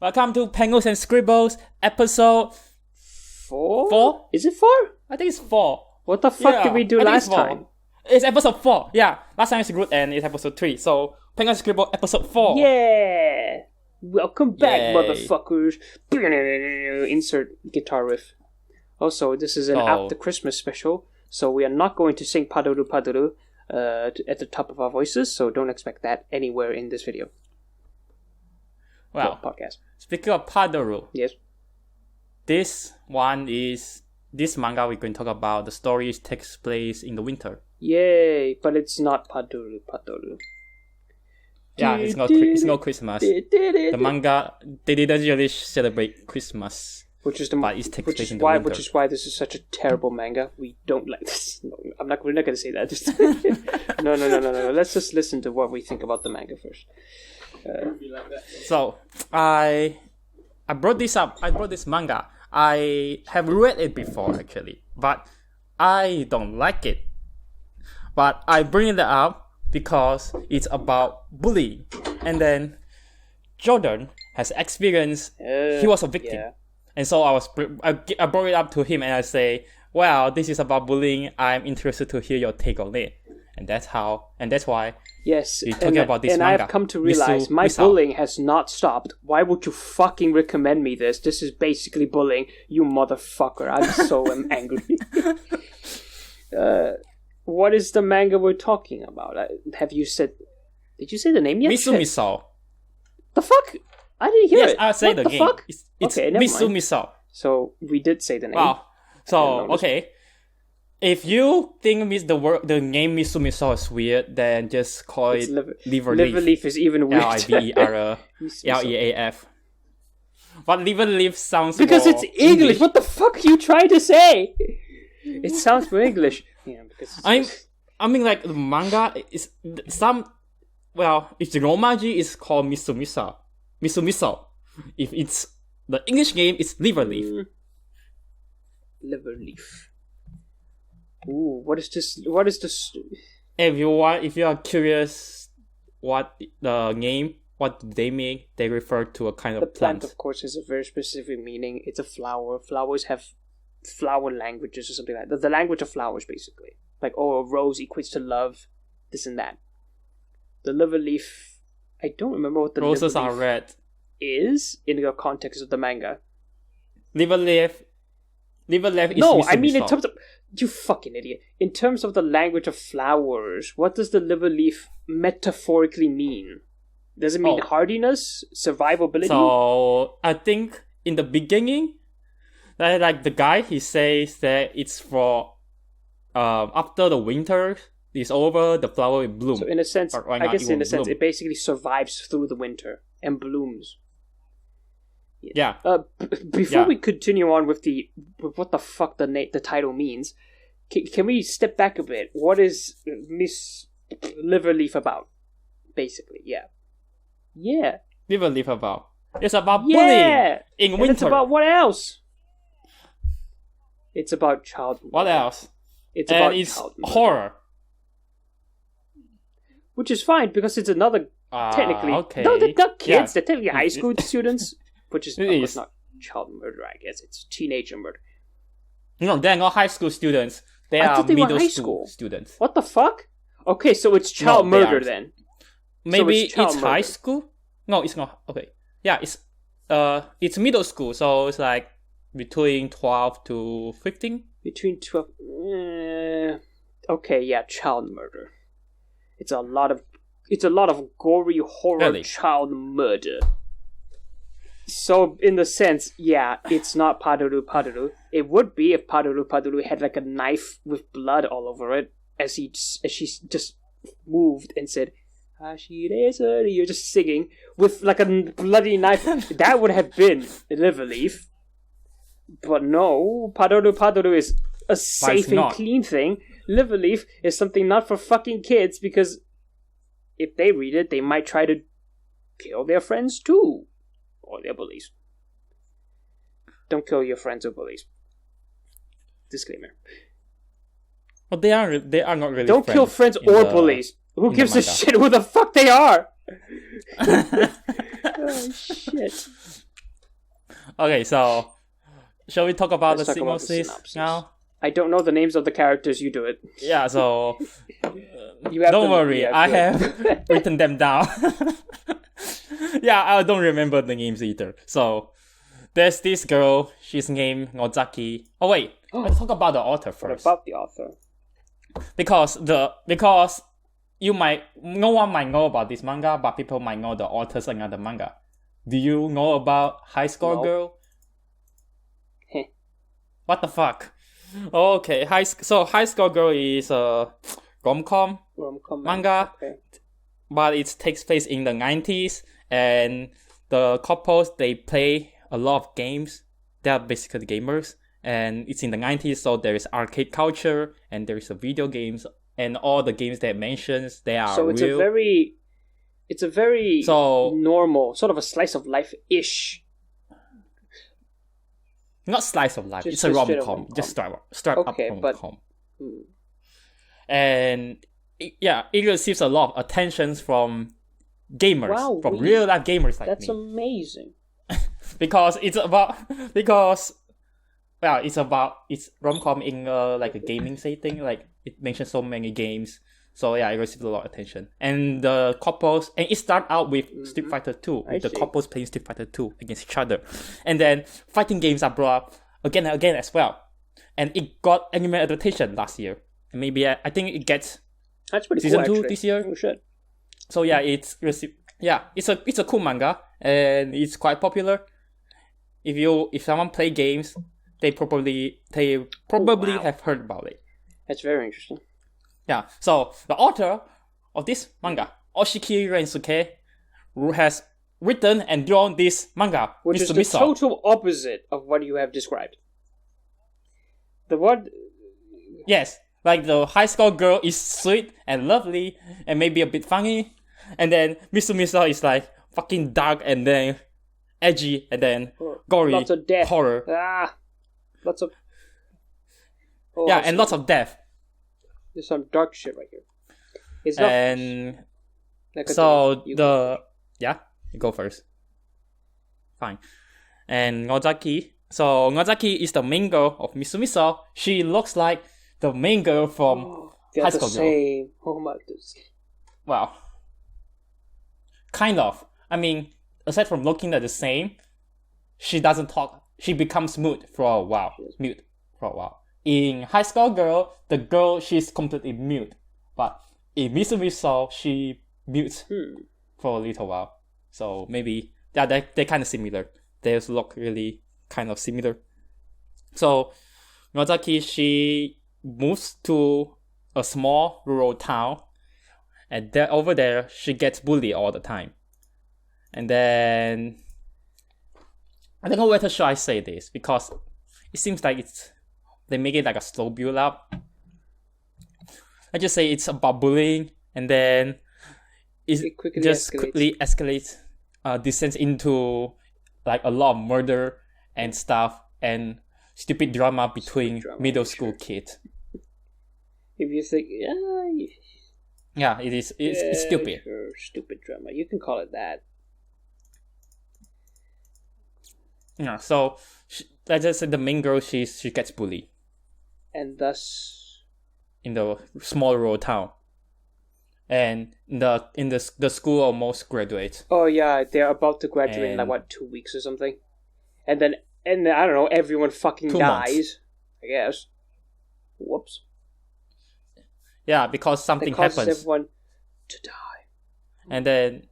Welcome to Penguins and Scribbles, episode 4? 4? Is it 4? I think it's 4. What the fuck did we do last time? It's episode 4. Yeah, last time it's good and it's episode 3. So, Penguins and Scribbles, episode 4. Yeah! Welcome back, Yay. motherfuckers. Insert guitar riff. Also, this is an after Christmas special, so we are not going to sing Paduru Paduru at the top of our voices, so don't expect that anywhere in this video. Well, podcast. Speaking of Paduru, Yes. this manga we're going to talk about, the story takes place in the winter. Yay! But it's not Paduru Paduru. Yeah, it's not Christmas. The manga, they didn't usually celebrate Christmas. Which is but it takes place in the winter. Which is why this is such a terrible manga. We don't like this. No, we're not going to say that. No. Let's just listen to what we think about the manga first. So, I brought this up. I brought this manga. I have read it before actually, but I don't like it. But I bring it up because it's about bullying, and then Jordan has experienced. He was a victim. Yeah. And so I brought it up to him and I say, well, this is about bullying. I'm interested to hear your take on it. And that's why yes, we're talking about this manga. And I've come to realize my bullying has not stopped. Why would you fucking recommend me this? This is basically bullying, you motherfucker. I'm so angry. What is the manga we're talking about? Did you say the name yet? Misu Misou. The fuck? I didn't hear it. Yes, I'll say the game. Fuck? It's okay, Misu Misou. So we did say the name. Wow. So okay, if you think the name Misu Misou is weird, then just call it Liver Leaf. Liver Leaf is even weird. Liverleaf. But Liver Leaf sounds because more it's English. What the fuck are you trying to say? It sounds more English. Yeah, because I mean, like the manga is some. Well, if the Romaji is called Misu Misou. If it's the English game, it's Liver Leaf. Liver Leaf. Ooh, what is this? What is this? If you are curious, what the name, what they mean, they refer to a kind of plant. The plant, of course, has a very specific meaning. It's a flower. Flowers have flower languages or something like that. The language of flowers, basically. Like, a rose equates to love, this and that. The liver leaf, I don't remember what the roses are red is in the context of the manga. Liver leaf is no, I mean in terms of, you fucking idiot. In terms of the language of flowers, what does the liver leaf metaphorically mean? Does it mean hardiness, survivability? So I think in the beginning, like the guy, he says that it's for after the winter is over, the flower will bloom. So in a sense, right I guess in a sense, it basically survives through the winter and blooms. Yeah. Before we continue on with what the fuck the title means, can we step back a bit? What is Miss Liver Leaf about? Basically, yeah. Liver Leaf about. It's about bullying in winter. It's about what else? It's about child murder. What else? It's about child murder. Horror. Which is fine because it's another technically. Okay. No, they're not kids. They're technically high school students. Which is not child murder, I guess. It's teenager murder. No, they're not high school students. They are middle school students. What the fuck? Okay, so it's child murder then. Maybe so it's high school? No, it's not. Okay. Yeah, it's middle school, so it's like between 12 to 15. Between 12. Okay, yeah, child murder. It's a lot of gory horror child murder. So, in the sense, yeah, it's not Paduru Paduru. It would be if Paduru Paduru had like a knife with blood all over it, as she just moved and said, "Hashire, you're just singing with like a bloody knife." That would have been Liver Leaf. But no, Paduru Paduru is a safe and clean thing. Liver Leaf is something not for fucking kids because if they read it, they might try to kill their friends too. Or their bullies. Don't kill your friends or bullies. Disclaimer. But they are not really. Don't kill friends or bullies. Who gives a shit who the fuck they are? Oh shit. Okay, so shall we talk about Let's the talk about the synopsis synopsis. now? I don't know the names of the characters. You do it. Yeah, so You have don't them- worry, yeah, I good. have written them down. Yeah, I don't remember the names either. So there's this girl, she's named Nozaki. Oh wait, let's talk about the author What first. about the author? Because no one might know about this manga, but people might know the authors in other manga. Do you know about High Score No. Girl? Heh. What the fuck? Okay, High Score Girl is a rom-com Rom-com manga, Okay. but it takes place in the 90s, and the couples, they play a lot of games. They are basically gamers, and it's in the 90s, so there is arcade culture, and there is a video games, and all the games that it mentions, they are So it's real. a very So- normal, sort of a slice of life-ish. Not slice of life, Just- it's a just straight up rom-com. rom-com. Just straight Okay, up but- rom-com. Hmm. And it receives a lot of attention from gamers, Wow, from really? real life gamers like That's me. amazing. Because it's rom-com in like a gaming setting, like it mentions so many games, so yeah, it received a lot of attention. And the couples, and it started out with Street Fighter 2, I with the see. couples playing Street Fighter 2 against each other, and then fighting games are brought up again and again as well, and it got anime adaptation last year, and maybe I think it gets That's pretty Season cool, 2 actually. this year? Oh shit. so yeah, it's a cool manga, and it's quite popular. If someone play games, they probably wow. have heard about it. That's very interesting. Yeah. So the author of this manga, Oshiki Rensuke, who has written and drawn this manga, Which Misu is the Misou. total opposite of what you have described. The what? Yes, like the high school girl is sweet and lovely and maybe a bit funny, and then Misu Misou is like fucking dark and then edgy and then gory, Lots of death. horror. Lots of. Oh, Yeah, I see. and lots of death. There's some dark shit right here. It's not. And like a so thing. You- yeah, you go first. Fine. And Nozaki. So Nozaki is the main girl of Misu Misou. She looks like the main girl from they're High the School Girl. same. Oh my goodness. Well, kind of. I mean, aside from looking at the same, she doesn't talk. She becomes mute for a while. In High School Girl, the girl, she's completely mute. But in Misu Misou, she mutes for a little while. So maybe, yeah, they're kind of similar. They look really kind of similar. So Nozaki, she moves to a small rural town, and then over there she gets bullied all the time. And then I don't know whether should I say this, because it seems like they make it like a slow build up. I just say it's about bullying, and then It quickly quickly escalates, descends into like a lot of murder and stuff, and stupid drama between drama, middle sure. school kids. If you think, Yeah, it's stupid. Sure, stupid drama. You can call it that. Yeah, so let's just say the main girl, she gets bullied And thus, in the small rural town, and the school almost graduates. oh yeah, they're about to graduate in like And- what, 2 weeks or something, and then I don't know, everyone fucking 2 dies. months. I guess. Whoops. Yeah, because That something causes happens, everyone to die. and then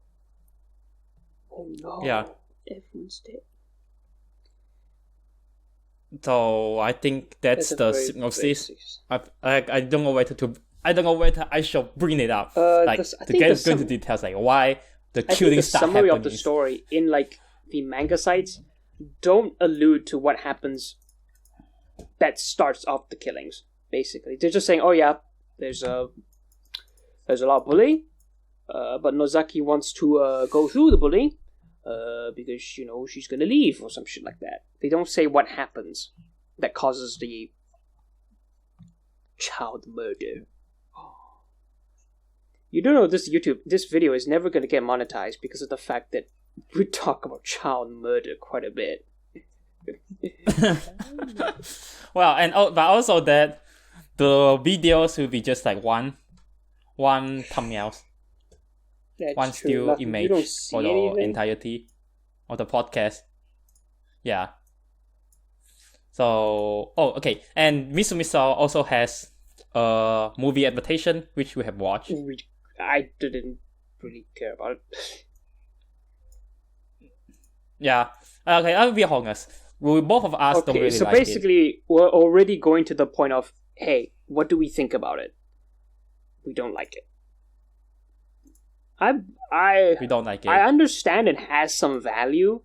Oh no. Yeah. Everyone's dead. so I think that's a the very synopsis. basic- I don't know whether I shall bring it up, like I to think get the into details, like why the I think killing the started summary happening. of the story in like the manga sites don't allude to what happens that starts off the killings. Basically, they're just saying, "Oh yeah, there's a lot of bullying, but Nozaki wants to go through the bullying because she's gonna leave or some shit like that." They don't say what happens that causes the child murder. You do know this video is never going to get monetized because of the fact that we talk about child murder quite a bit. Well, and but also that the videos will be just like one thumbnails, That's one true. still Nothing. You image don't see for the anything. entirety of the podcast. Yeah. So, okay. And Misu Misou also has a movie adaptation which we have watched. I didn't really care about it. Yeah. Okay, I'll be honest. Both of us don't really so like it. basically, we're already going to the point of, hey, what do we think about it? We don't like it. We don't like it. I understand it has some value,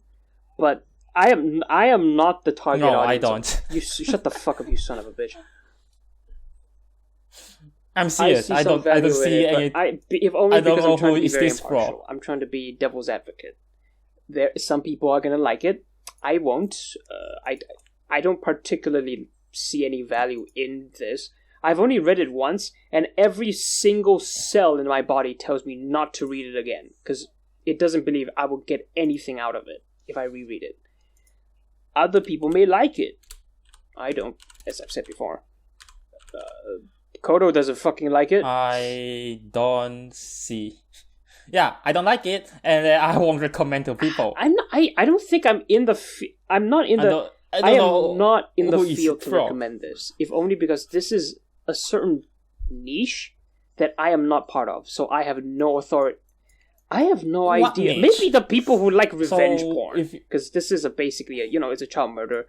but I am not the target No, audience. I don't. You shut the fuck up, you son of a bitch. I'm serious. I don't see any. If only I don't because know I'm trying who to be is very this impartial. from. I'm trying to be devil's advocate. Some people are gonna like it. I won't. I don't particularly see any value in this. I've only read it once, and every single cell in my body tells me not to read it again, because it doesn't believe I will get anything out of it if I reread it. Other people may like it. I don't, as I've said before. Kodo doesn't fucking like it. I don't see. Yeah, I don't like it, and I won't recommend to people. I don't think I'm in the. I'm not in the. I am not in the field to recommend this. If only because this is a certain niche that I am not part of, so I have no authority. I have no idea. Niche? Maybe the people who like revenge porn, if because this is basically it's a child murder,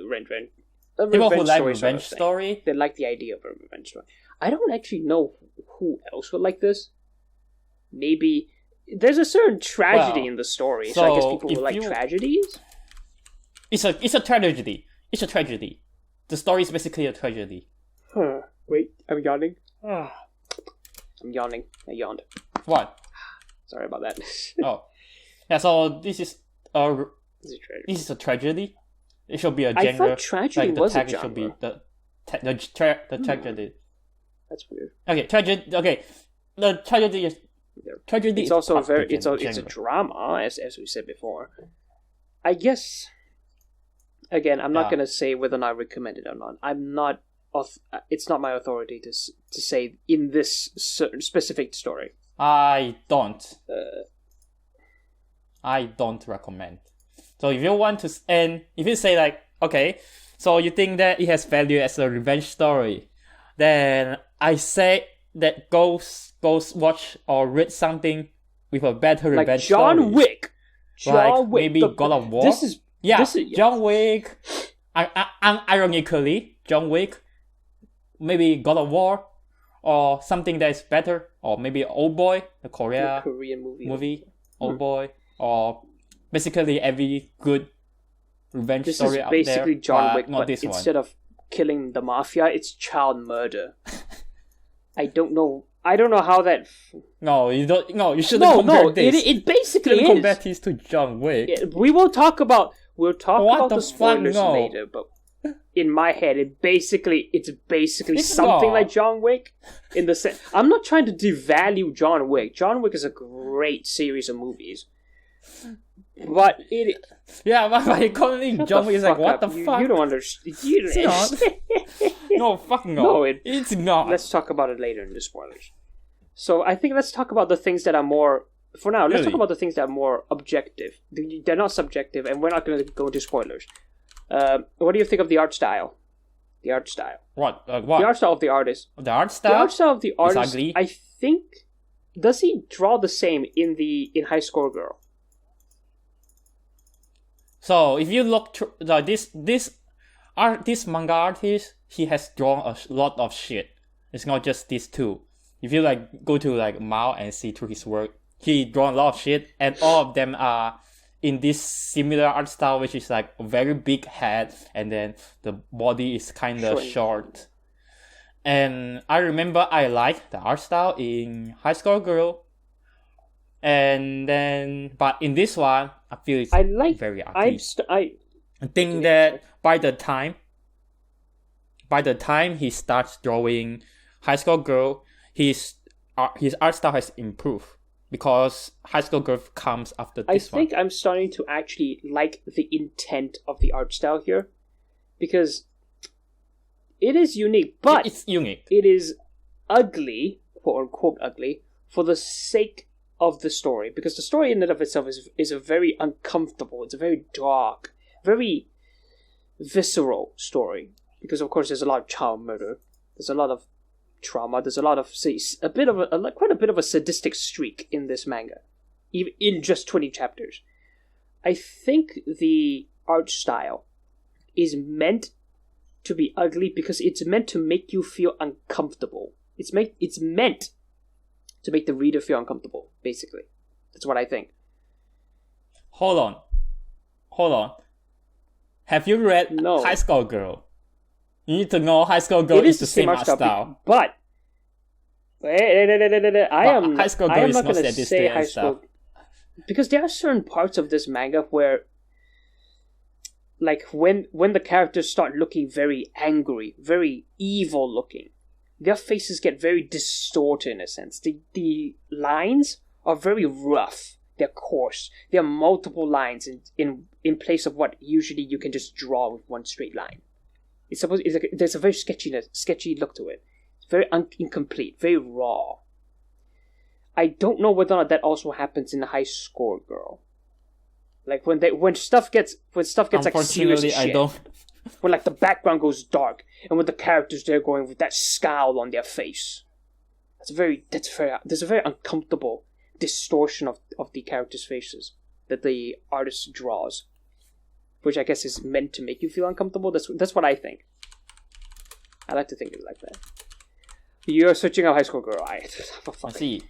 revenge. People who like revenge story, they like the idea of a revenge story. I don't actually know who else would like this. Maybe there's a certain tragedy in the story, so I guess people who like tragedies. It's a tragedy. It's a tragedy. The story is basically a tragedy. Huh. Wait, I'm yawning. I'm yawning. I yawned. What? Sorry about that. Oh, yeah. So this is a tragedy. It should be a genre. I thought tragedy like was the a genre. Should be the tragedy. That's weird. Okay, tragedy. Okay, the tragedy is tragedy. It's also it's a genre. drama, as we said before. I guess. Again, I'm not gonna say whether or not I recommend it or not. I'm not. It's not my authority to say in this certain specific story. I don't recommend. So if you want to, and if you say like, okay, so you think that it has value as a revenge story, then I say that goes watch or read something with a better like revenge John story. Wick. John Wick. Maybe God of War. John Wick. Ironically, John Wick. Maybe God of War, or something that is better, or maybe Old Boy, the Korean movie. Old Boy, or basically every good revenge story out there. This is basically John Wick, not but this instead of killing the mafia, it's child murder. I don't know how that. No, you don't. No, you shouldn't compare this. It basically is. Compare this to John Wick. Yeah, we'll talk about the spoilers no. later, but in my head, it's basically it's something not. like John Wick. In the sense, I'm not trying to devalue John Wick. John Wick is a great series of movies, but it. Yeah, but calling John Wick is like, what the fuck? You don't understand. No, fucking no. No, it's not. Let's talk about it later in the spoilers. So I think let's talk about the things that are more. For now, let's talk about the things that are more objective. They're not subjective, and we're not going to go into spoilers. What do you think of the art style? The art style. What? What? The art style of the artist. The art style? The art style of the artist. Ugly. I think. Does he draw the same in High Score Girl? So if you look this manga artist, he has drawn a lot of shit. It's not just these two. If you like go to like Mao and see through his work, he drawn a lot of shit, and all of them are in this similar art style, which is like a very big head, and then the body is kind of short. And I remember I liked the art style in High Score Girl, and then but in this one, I feel it's very ugly. I think that by the time he starts drawing High Score Girl, his art style has improved. Because High School Girl comes after this one. I think I'm starting to actually like the intent of the art style here. because it is unique, but it's unique. It is ugly, quote unquote ugly, for the sake of the story, because the story in and of itself is a very uncomfortable, it's a very dark, very visceral story, because of course there's a lot of child murder, there's a lot of trauma, there's a lot of quite a bit of a sadistic streak in this manga, even in just 20 chapters. I think the art style is meant to be ugly because it's meant to make you feel uncomfortable. It's meant to make the reader feel uncomfortable, basically. That's what I think. Hold on. Have you read High School Girl? You need to know High School Girl is the same art style. But I am High School Girl not is going to say High School, because there are certain parts of this manga where, like, when the characters start looking very angry, very evil looking, their faces get very distorted in a sense. The lines are very rough. They're coarse. There are multiple lines in place of what usually you can just draw with one straight line. There's a very sketchy look to it. It's very incomplete, very raw. I don't know whether or not that also happens in the High School Girl. Like when stuff gets like serious shit. I don't. When like the background goes dark and when the characters they're going with that scowl on their face. There's a very uncomfortable distortion of the characters' faces that the artist draws, which I guess is meant to make you feel uncomfortable. That's what I think. I like to think it's like that. You're searching out High School Girl. I see.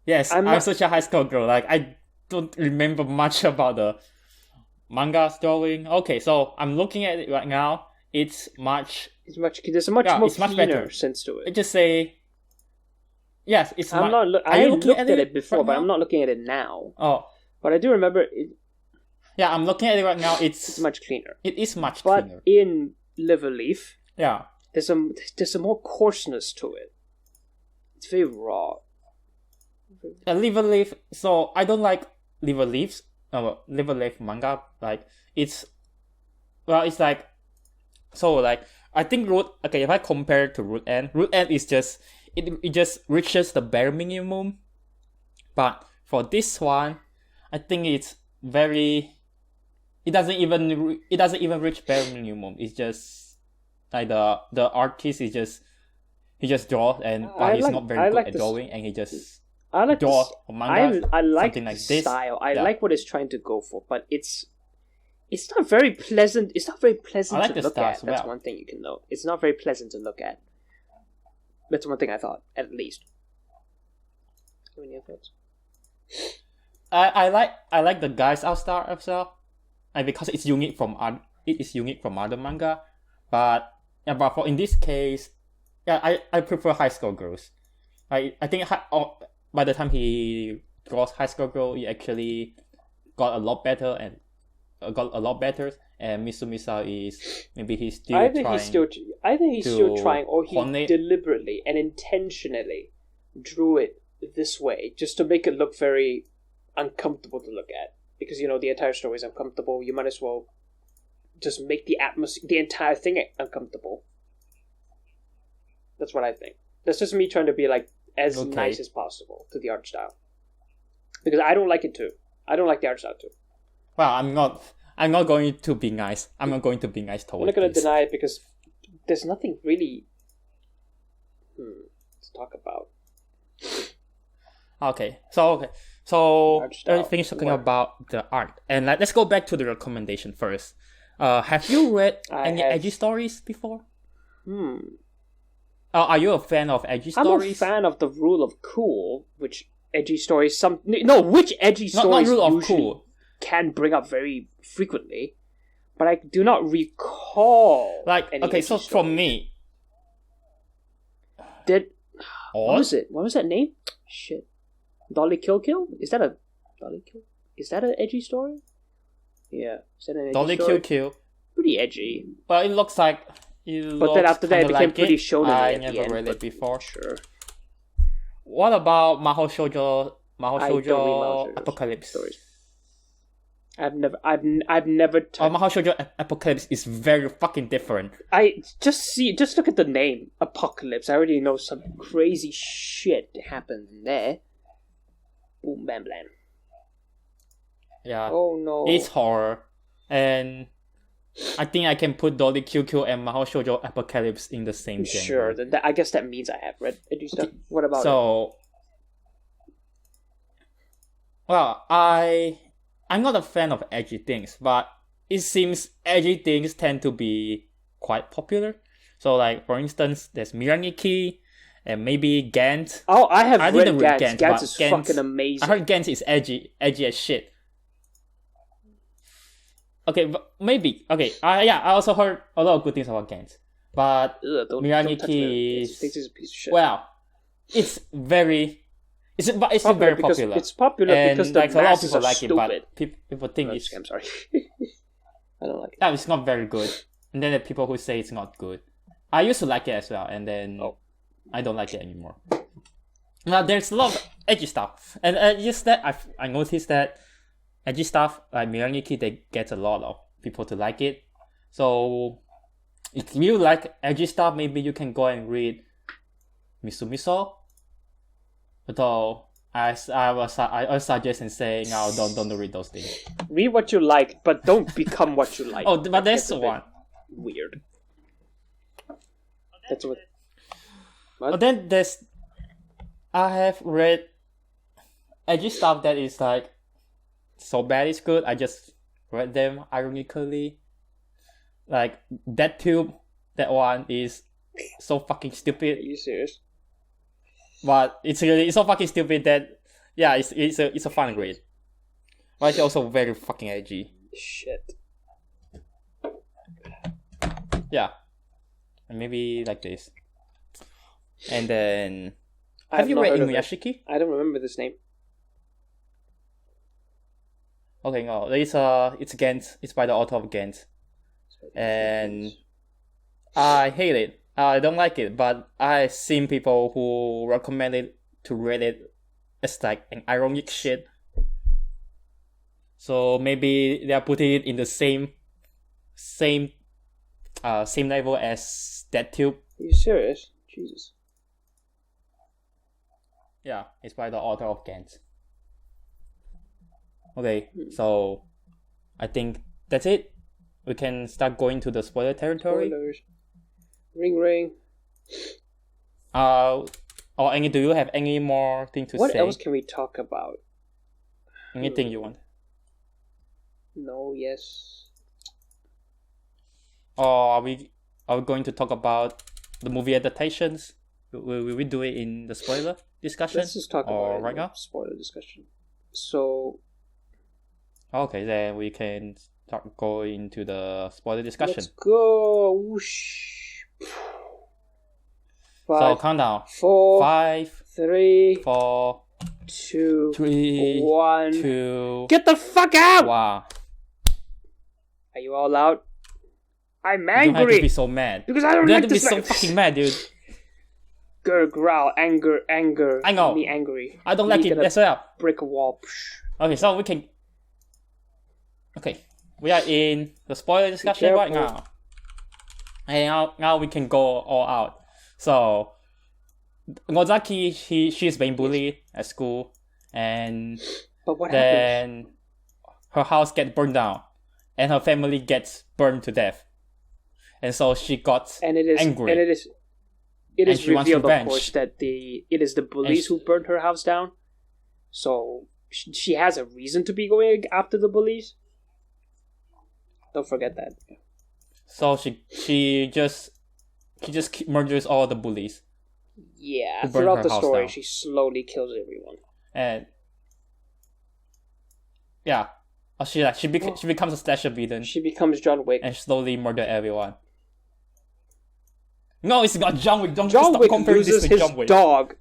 Yes, I'm such a High School Girl. Like, I don't remember much about the manga drawing. Okay, so I'm looking at it right now. There's a much more cleaner sense to it. I just say, yes, it's. I looked at it before, but I'm not looking at it now. Oh, but I do remember it. Yeah, I'm looking at it right now. It's much cleaner. It is much cleaner. But in Liver Leaf, yeah, there's a more coarseness to it. It's very raw. Liver Leaf. So I don't like Liver Leaf manga. Like it's like, so like I think if I compare it to Root End is just it just reaches the bare minimum. But for this one, I think it's very. It doesn't even reach bare minimum. It's just like the artist is just he just draws but he's not very good at drawing, and he just draws a manga. I like something like the this style. I like what it's trying to go for, but it's not very pleasant. It's not very pleasant to look at. That's one thing you can know. It's not very pleasant to look at. That's one thing I thought, at least. Any thoughts? I like the guy's art style as well, and because it's unique from other manga, but for in this case, I prefer High School Girls. I think by the time he draws High School Girl, he actually got a lot better, and Misu Misou is maybe he's still I think he's still trying, or he deliberately and intentionally drew it this way just to make it look very uncomfortable to look at, because the entire story is uncomfortable. You might as well just make the entire thing uncomfortable. That's what I think. That's just me trying to be like as nice as possible to the art style, because I don't like it too. I don't like the art style too. Well, I'm not going to be nice. I'm not going to be nice towards. I'm not going to deny it because there's nothing really to talk about. Okay, so let's finish talking about the art, and let's go back to the recommendation first. Have you read any edgy stories before? Are you a fan of edgy stories? I'm a fan of the Rule of Cool, which edgy stories which edgy stories not Rule of usually Cool can bring up very frequently, but I do not recall. So from me, what was it? What was that name? Shit. Dolly Kill Kill? Is that a Dolly Kill? Is that an edgy story? Yeah. Is that an edgy Dolly story? Kill Kill. Pretty edgy. Well, it looks like. But then after that, it became pretty shonen. I never read it before. Sure. What about Mahou Shoujo Apocalypse? Stories. I've never. Mahou Shoujo Apocalypse is very fucking different. Just look at the name, Apocalypse. I already know some crazy shit happened there. Boom, bam, blam. Yeah. Oh no. It's horror, and I think I can put Dolly QQ and Mahou Shoujo Apocalypse in the same genre. Sure. I guess that means I have read edgy stuff. What about it? Well, I'm not a fan of edgy things, but it seems edgy things tend to be quite popular. So, like, for instance, there's Miraniki and maybe Gantz. Oh, I have read Gantz. Gantz is fucking amazing. I heard Gantz is edgy as shit. Okay, but maybe. Okay, I also heard a lot of good things about Gantz. But Miraniki is a piece of shit. Well, it's very... It's very popular. It's popular and because the like, a lot of masses people are like stupid. it, but people think it's... I'm sorry. I don't like it. No, it's not very good. And then the people who say it's not good. I used to like it as well, and then I don't like it anymore. Now, there's a lot of edgy stuff. And just that, I noticed that edgy stuff, like Miraniki, they get a lot of people to like it. So, if you like edgy stuff, maybe you can go and read Misu Misou. Although I was suggesting saying, no, don't read those things. Read what you like, but don't become what you like. Oh, but there's one. Weird. That's what. But then I have read edgy stuff that is like so bad it's good. I just read them ironically. Like that tube, that one is so fucking stupid. Are you serious? But it's so fucking stupid that it's a fun read. But it's also very fucking edgy. Shit. Yeah. And maybe like this. And then have you read Inuyashiki? I don't remember this name. Okay, no. It's Gantz. It's by the author of Gantz. And I hate it. I don't like it, but I've seen people who recommend it to read it as like an ironic shit. So maybe they are putting it in the same level as Dead Tube. Are you serious? Jesus. Yeah, it's by the author of Gantz. Okay, so I think that's it. We can start going to the spoiler territory. Spoilers. Ring. Do you have any more thing to say? What else can we talk about? Anything you want? No, yes. Are we going to talk about the movie adaptations? Will we do it in the spoiler discussion? Let's just talk about it right now. Spoiler discussion. So. Okay, then we can go into the spoiler discussion. Let's go. Whoosh. So countdown. 4, 5, 3, 4, 2, 3, 1. 2. Get the fuck out! Wow. Are you all out? I'm angry. You don't have to be so mad. Because I don't you like have to be this. so fucking mad, dude. Growl, anger. I know. Me angry. I don't like it as well. Brick wall. Okay, so we can. Okay, we are in the spoiler discussion right now. And now we can go all out. So, Nozaki, she's being bullied at school, and but what then happens? Her house gets burned down, and her family gets burned to death, and so she got angry. And it is revealed, of course, that it is the bullies who burned her house down. So she has a reason to be going after the bullies. Don't forget that. So she just murders all the bullies. Yeah, throughout the story, she slowly kills everyone. And yeah, she becomes a slasher villain. She becomes John Wick and slowly murder everyone. No, it's not John Wick. John Wick loses his dog.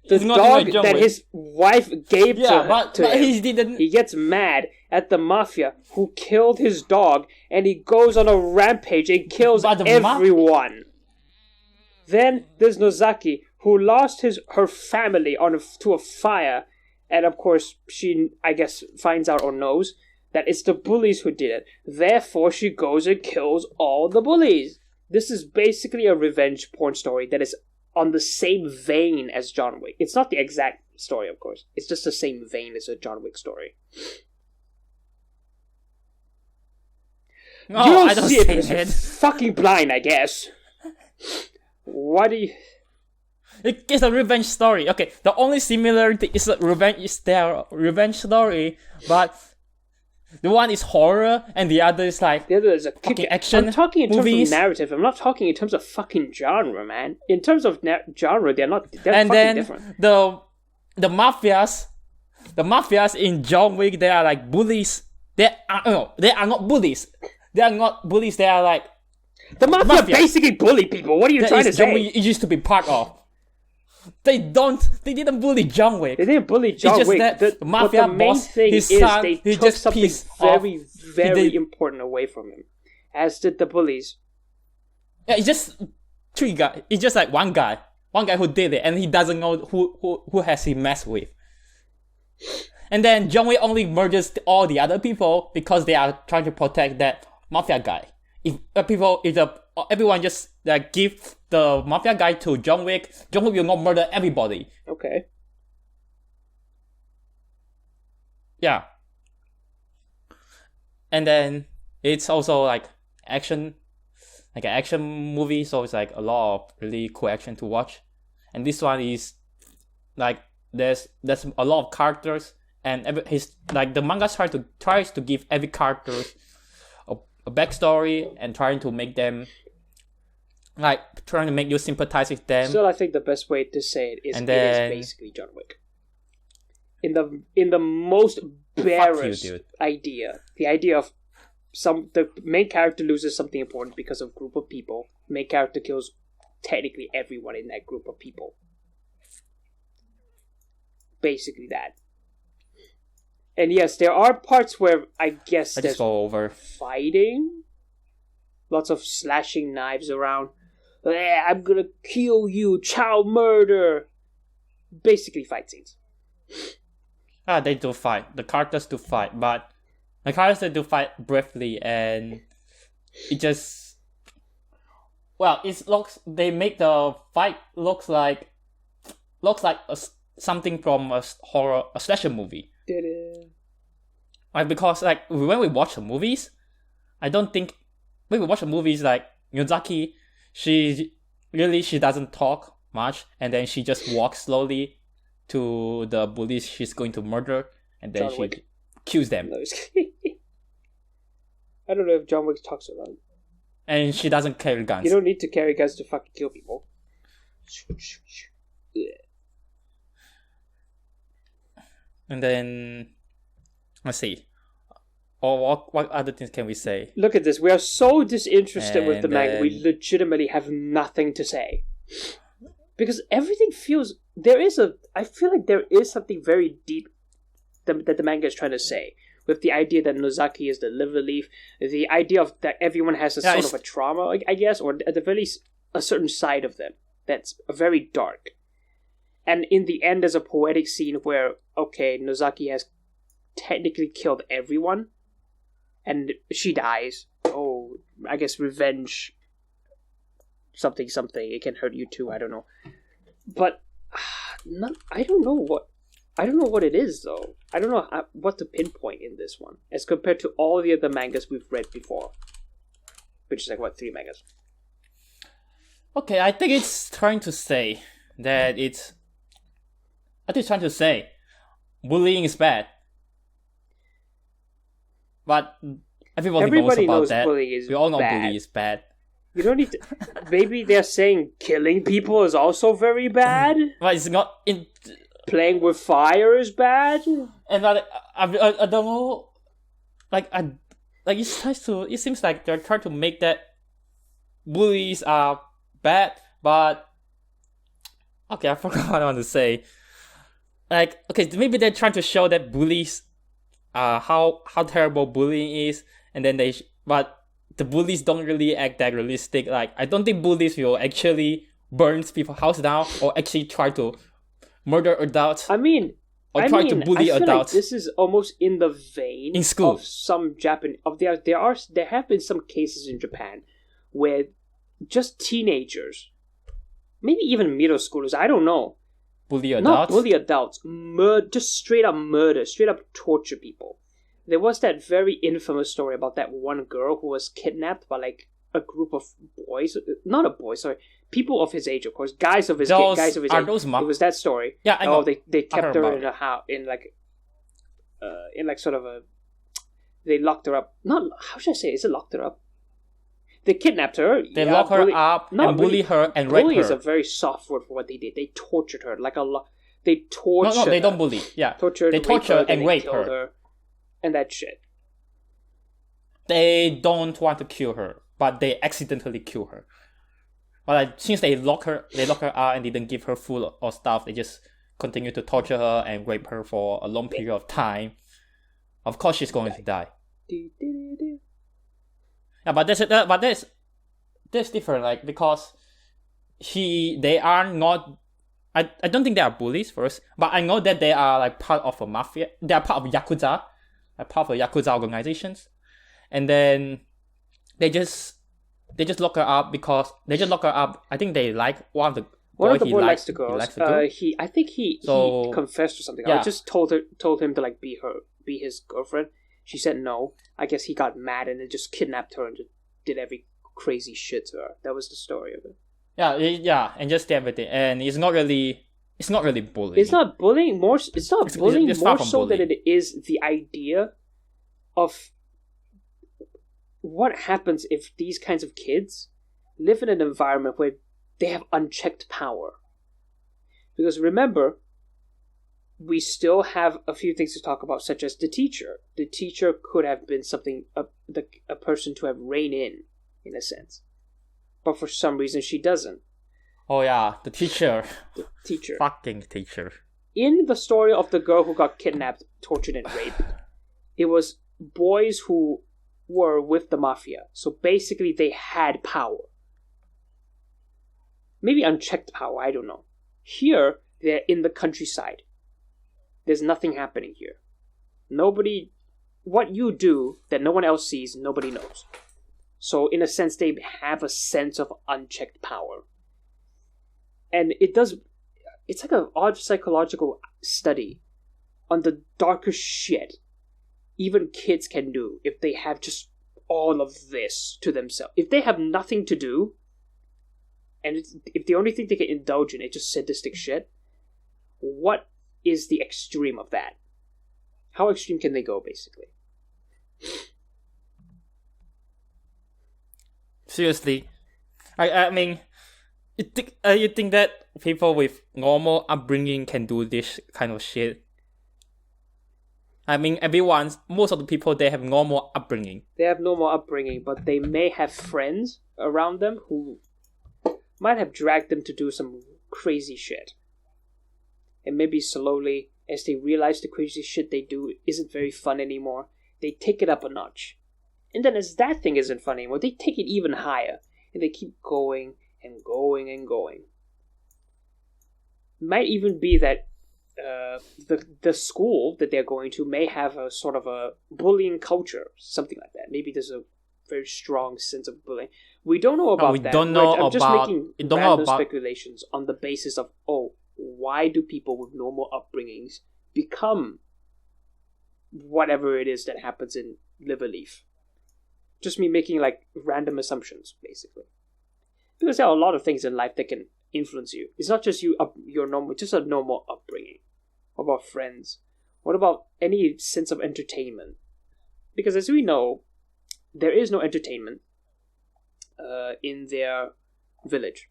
The dog that his wife gave to him. He didn't. He gets mad at the mafia who killed his dog, and he goes on a rampage and kills everyone. Then there's Nozaki, who lost her family to a fire, and of course she, I guess, finds out or knows that it's the bullies who did it. Therefore, she goes and kills all the bullies. This is basically a revenge porn story that is on the same vein as John Wick. It's not the exact story, of course. It's just the same vein as a John Wick story. No, You don't I don't see see it because you're it. fucking blind, I guess. Why do you... It's a revenge story. Okay, the only similarity is that revenge is their revenge story, but the one is horror and the other is like The other is a fucking action. I'm talking in movies. terms of narrative. I'm not talking in terms of fucking genre, man. In terms of genre, they're And fucking then different. the mafias in John Wick, they are like bullies. They are not bullies. They are not bullies. They are like The mafia mafia. basically bully people. What are you that trying to is John say? Wick used to be part of. They didn't bully John Wick. They didn't bully John just Wick. that The mafia but the main boss, thing his is son, they he took just something pissed very, off. very did- important away from him. As did the bullies. Yeah, it's just three guys. It's just like one guy who did it, and he doesn't know who has he messed with. And then John Wick only murders all the other people because they are trying to protect that mafia guy. If everyone just give the mafia guy to John Wick will not murder everybody. Okay. Yeah. And then it's also like an action movie, so it's like a lot of really cool action to watch. And this one is like there's a lot of characters, and the manga tries to give every character a backstory and trying to make you sympathize with them. Still, I think the best way to say it is And it then- is basically John Wick. In the most barest dude. idea, the idea of the main character loses something important because of a group of people. Main character kills technically everyone in that group of people. Basically that. And yes, there are parts where I guess I there's just go over. fighting. Lots of slashing knives around. I'm gonna kill you, child murder. Basically fight scenes. They do fight. The characters do fight, but the characters do fight briefly, and it just they make the fight looks like something from a slasher movie. Like, because like when we watch the movies, I don't think when we watch the movies like Miyazaki, she doesn't talk much, and then she just walks slowly to the bullies she's going to murder, and then John she Wick. kills them. No, I don't know if John Wick talks a lot. And she doesn't carry guns. You don't need to carry guns to fucking kill people. And then let's see. Or what other things can we say? Look at this. We are so disinterested with the And manga. We then- legitimately have nothing to say. Because everything feels... I feel like there is something very deep that the manga is trying to say. With the idea that Nozaki is the liver leaf. The idea of that everyone has a sort of a trauma, I guess. Or at the very least, a certain side of them. That's very dark. And in the end, there's a poetic scene where, okay, Nozaki has technically killed everyone. And she dies. Oh, I guess revenge. Something. It can hurt you too. I don't know. But I don't know what it is though. I don't know what to pinpoint in this one as compared to all the other mangas we've read before, which is like 3 mangas. Okay, I think it's trying to say that bullying is bad. But Everybody knows that. bullying is We all know bad. bullying is bad. You don't need to. Maybe they're saying killing people is also very bad. But it's not in. Playing with fire is bad. And I don't know. It seems like they're trying to make that bullies are bad, but okay, I forgot what I want to say. Like, okay, maybe they're trying to show that bullies, how terrible bullying is, and then but the bullies don't really act that realistic. Like, I don't think bullies will actually burn people's house down or actually try to murder adults. I mean, or try to bully I feel adults. like this is almost in the vein In school. of some there have been some cases in Japan where just teenagers, maybe even middle schoolers, I don't know, Bully adults. not bully adults, just straight up murder, straight up torture people. There was that very infamous story about that one girl who was kidnapped by like a group of boys, not a boy, sorry, people of his age, of course, guys of his age. It was that story. Yeah, I know. They kept her in a house in like sort of a. They locked her up. Not how should I say? Is it locked her up? They kidnapped her. They lock her up and bully her and rape her. Bully is a very soft word for what they did. They tortured her like a lot. They tortured. No, they don't bully. Yeah, they torture and rape her. And that shit. They don't want to kill her, but they accidentally kill her. But like, since they lock her out and didn't give her food or stuff, they just continue to torture her and rape her for a long period of time. Of course, she's going to die. Yeah, but that's different, like, because they are not. I don't think they are bullies first, but I know that they are like part of a mafia. They are part of Yakuza, like part of the Yakuza organizations, and then they just lock her up because they just lock her up. I think they like one of the boys likes the girls. I think he confessed or something. Yeah. I just told him to like be his girlfriend. She said no. I guess he got mad and then just kidnapped her and just did every crazy shit to her. That was the story of it. Yeah, and just everything. And it's not really bullying. It's not bullying. More so than it is the idea of what happens if these kinds of kids live in an environment where they have unchecked power. Because remember, we still have a few things to talk about, such as the teacher. The teacher could have been a person to have rein in a sense. But for some reason she doesn't. Oh yeah, the teacher. The teacher. Fucking teacher. In the story of the girl who got kidnapped, tortured, and raped, it was boys who were with the mafia. So basically they had power. Maybe unchecked power, I don't know. Here, they're in the countryside. There's nothing happening here. What you do that no one else sees, nobody knows. So in a sense, they have a sense of unchecked power. And it's like an odd psychological study on the darkest shit even kids can do if they have just all of this to themselves. If they have nothing to do, and if the only thing they can indulge in is just sadistic shit, what is the extreme of that? How extreme can they go, basically? Seriously, I mean, you think that people with normal upbringing can do this kind of shit? I mean, most of the people, they have normal upbringing. They have normal upbringing, but they may have friends around them who might have dragged them to do some crazy shit. And maybe slowly, as they realize the crazy shit they do isn't very fun anymore, they take it up a notch. And then as that thing isn't fun anymore, they take it even higher. And they keep going and going and going. It might even be that the school that they're going to may have a sort of a bullying culture, something like that. Maybe there's a very strong sense of bullying. We don't know about that. I'm just making random speculations on the basis of, why do people with normal upbringings become whatever it is that happens in Liver Leaf? Just me making like random assumptions, basically. Because there are a lot of things in life that can influence you. It's not just just a normal upbringing. What about friends? What about any sense of entertainment? Because as we know, there is no entertainment in their village.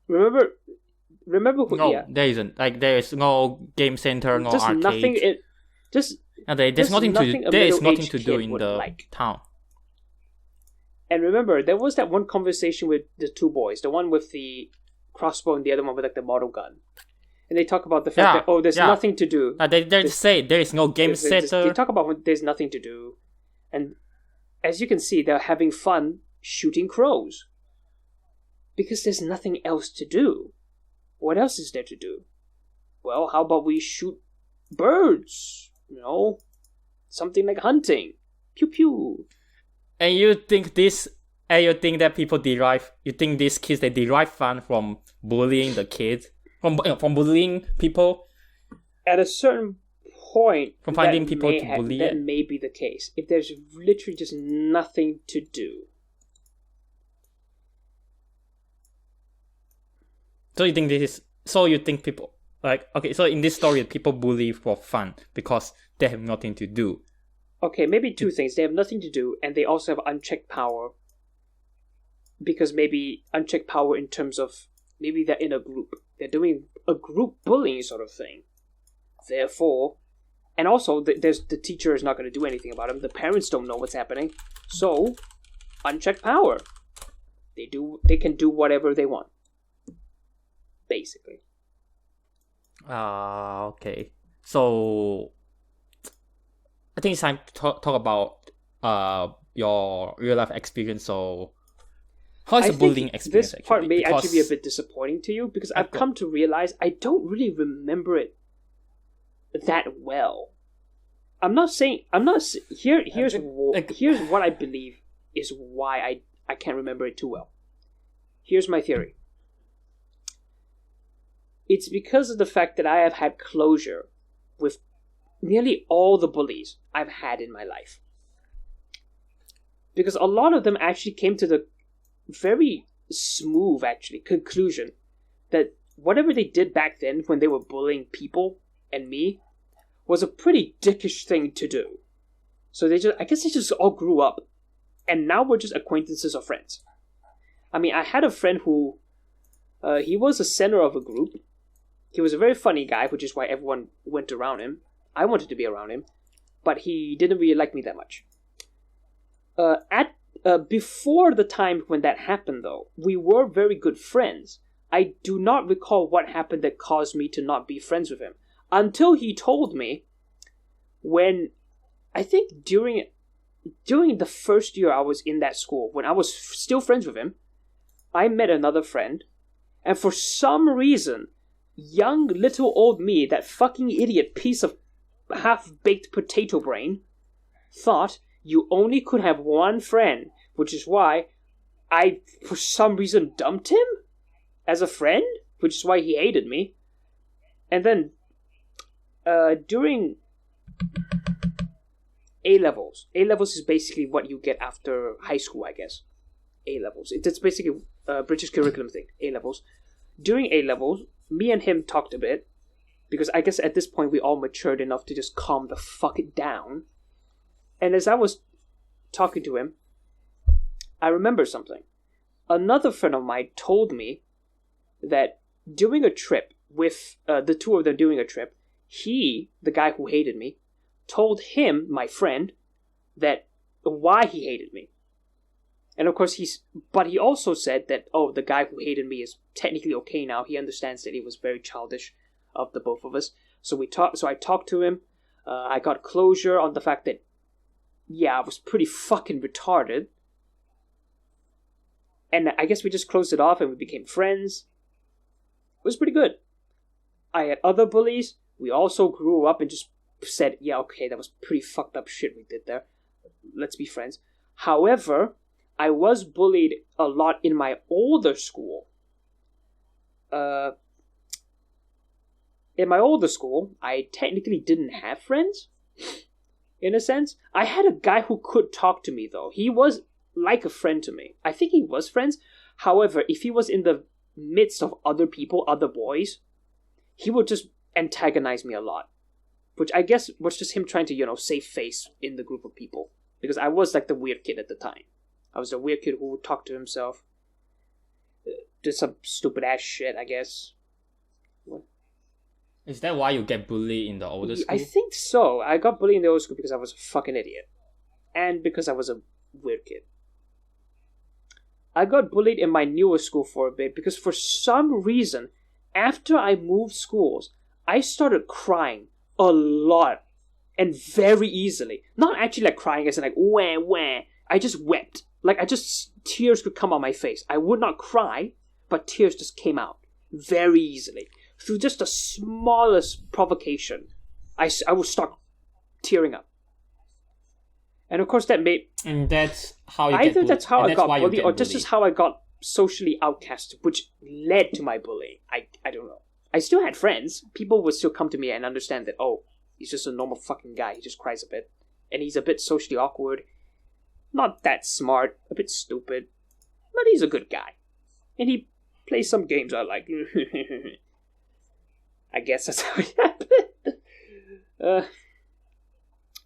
Remember who? No, yeah. There isn't. Like, there is no game center, no just arcade. There's nothing to do in the town. And remember, there was that one conversation with the two boys, the one with the crossbow and the other one with like the model gun. And they talk about the fact that, there's nothing to do. They say there is no game center. They talk about when there's nothing to do. And as you can see, they're having fun shooting crows. Because there's nothing else to do. What else is there to do? Well, how about we shoot birds, something like hunting. Pew pew. And you think that people you think these kids, they derive fun from bullying the kids, from bullying people? At a certain point, from finding people to bully that may be the case. If there's literally just nothing to do. So you think people, like, okay, so in this story, people bully for fun because they have nothing to do. Okay, maybe two things. They have nothing to do, and they also have unchecked power. Because maybe unchecked power in terms of, maybe they're in a group. They're doing a group bullying sort of thing. Therefore, and also the teacher is not going to do anything about them. The parents don't know what's happening. So, unchecked power. They can do whatever they want. Basically. Okay. So, I think it's time to talk about your real life experience. So, how is the bullying experience? This part may actually be a bit disappointing to you because I've come to realize I don't really remember it that well. Here's what I believe is why I can't remember it too well. Here's my theory. It's because of the fact that I have had closure with nearly all the bullies I've had in my life. Because a lot of them actually came to the very smooth, conclusion that whatever they did back then when they were bullying people and me was a pretty dickish thing to do. So I guess they just all grew up, and now we're just acquaintances or friends. I mean, I had a friend who, he was the center of a group. He was a very funny guy, which is why everyone went around him. I wanted to be around him, but he didn't really like me that much. Before the time when that happened, though, we were very good friends. I do not recall what happened that caused me to not be friends with him. Until he told me when, I think during the first year I was in that school, when I was still friends with him, I met another friend, and for some reason, young little old me, that fucking idiot piece of half-baked potato brain, thought you only could have one friend, which is why I, for some reason, dumped him as a friend, which is why he hated me. And then, during A-levels is basically what you get after high school, I guess. A-levels. It's basically a British curriculum thing, A-levels. During A-levels, me and him talked a bit, because I guess at this point we all matured enough to just calm the fuck down. And as I was talking to him, I remember something. Another friend of mine told me that doing a trip with the two of them doing a trip, he, the guy who hated me, told him, my friend, that why he hated me. And of course but he also said that, the guy who hated me is technically okay now. He understands that he was very childish of the both of us. So I talked to him. I got closure on the fact that, I was pretty fucking retarded. And I guess we just closed it off and we became friends. It was pretty good. I had other bullies. We also grew up and just said, that was pretty fucked up shit we did there. Let's be friends. However, I was bullied a lot in my older school. In my older school, I technically didn't have friends, in a sense. I had a guy who could talk to me, though. He was like a friend to me. I think he was friends. However, if he was in the midst of other people, other boys, he would just antagonize me a lot. Which I guess was just him trying to, save face in the group of people. Because I was like the weird kid at the time. I was a weird kid who would talk to himself. Did some stupid ass shit, I guess. What? Is that why you get bullied in the older school? I think so. I got bullied in the older school because I was a fucking idiot. And because I was a weird kid. I got bullied in my newer school for a bit because for some reason, after I moved schools, I started crying a lot and very easily. Not actually like crying as in like, wah, wah. I just wept. Tears could come on my face. I would not cry, but tears just came out very easily through just the smallest provocation. I would start tearing up. And of course that made... And that's how you either get that's how I got bullied, or this bullied. is how I got socially outcasted, which led to my bullying. I don't know. I still had friends. People would still come to me and understand that, oh, he's just a normal fucking guy. He just cries a bit. And he's a bit socially awkward. Not that smart. A bit stupid. But he's a good guy. And he plays some games I like. I guess that's how it happened.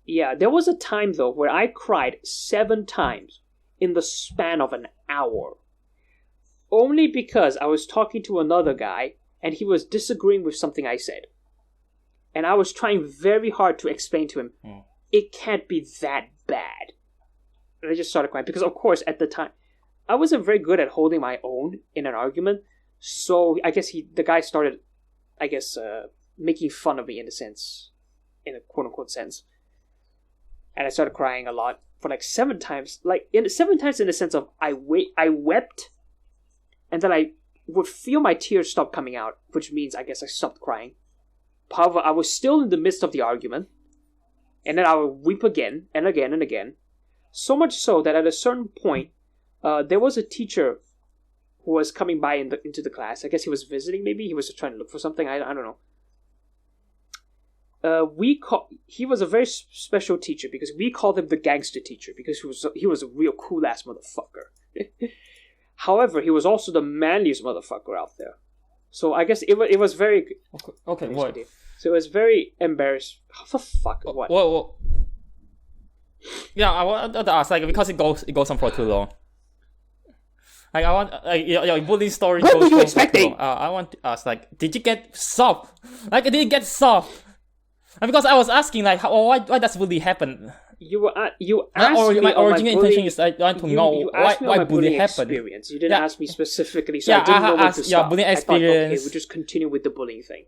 Yeah, there was a time, though, where I cried 7 times in the span of an hour. Only because I was talking to another guy, and he was disagreeing with something I said. And I was trying very hard to explain to him, it can't be that bad. And I just started crying, because of course, at the time, I wasn't very good at holding my own in an argument, so I guess the guy started, making fun of me in a sense, in a quote-unquote sense. And I started crying a lot for 7 times. 7 times in the sense of I wept, and then I would feel my tears stop coming out, which means I guess I stopped crying. However, I was still in the midst of the argument, and then I would weep again and again and again. So much so that at a certain point, there was a teacher who was coming by into the class. I guess he was visiting, maybe he was trying to look for something. I don't know. He was a very special teacher because we called him the gangster teacher because he was a real cool ass motherfucker. However, he was also the manliest motherfucker out there. So I guess it was very okay. What? So it was very embarrassing. For fuck what? Well, yeah, I want to ask because it goes on for too long. I want your bullying story. What were you expecting? I want to ask did you get soft? I didn't get soft. And because I was asking why does bullying happen? You asked me. My original intention is I want to know why bullying happened. Experience. You didn't ask me specifically, so I didn't know when to stop. Bullying experience. I thought, okay, we'll just continue with the bullying thing.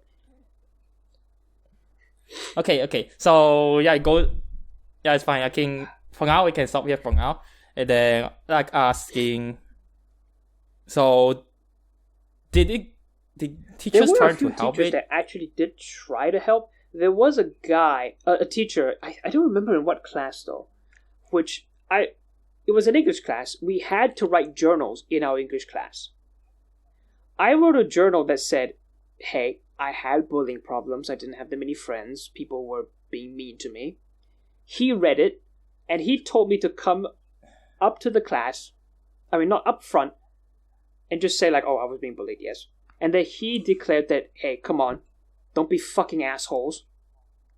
Okay. So it's fine. I can for now we can stop here for now, and then asking. So, did teachers try to help it? There were a few teachers that actually did try to help. There was a guy, a teacher, I don't remember in what class though, it was an English class. We had to write journals in our English class. I wrote a journal that said, hey, I had bullying problems, I didn't have that many friends, people were being mean to me. He read it, and he told me to come up to the class, not up front, and just say oh, I was being bullied, yes. And then he declared that, hey, come on, don't be fucking assholes.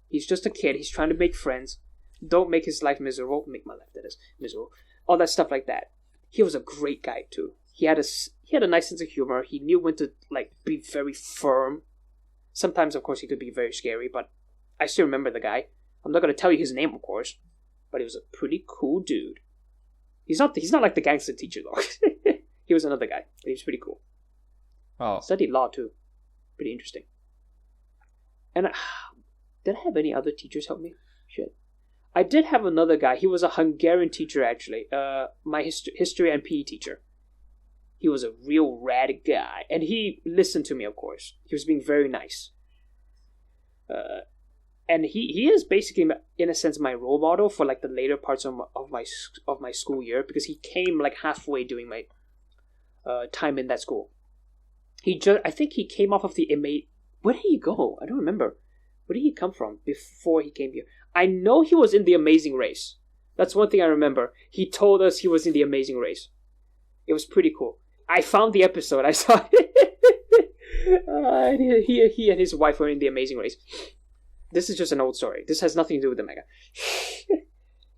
He's just a kid. He's trying to make friends. Don't make his life miserable. Make my life, that is, miserable. All that stuff like that. He was a great guy, too. He had a nice sense of humor. He knew when to, be very firm. Sometimes, of course, he could be very scary, but I still remember the guy. I'm not going to tell you his name, of course, but he was a pretty cool dude. He's not like the gangster teacher, though. He was another guy, but he was pretty cool. Oh. Studied law, too. Pretty interesting. And did I have any other teachers help me? Shit. I did have another guy. He was a Hungarian teacher, actually. My history and PE teacher. He was a real rad guy. And he listened to me, of course. He was being very nice. And he is basically, in a sense, my role model for the later parts of my school year. Because he came halfway during my time in that school. I think he came off of the MA. Where did he go? I don't remember. Where did he come from before he came here? I know he was in The Amazing Race. That's one thing I remember. He told us he was in The Amazing Race. It was pretty cool. I found the episode. I saw it. He and his wife were in The Amazing Race. This is just an old story. This has nothing to do with the manga.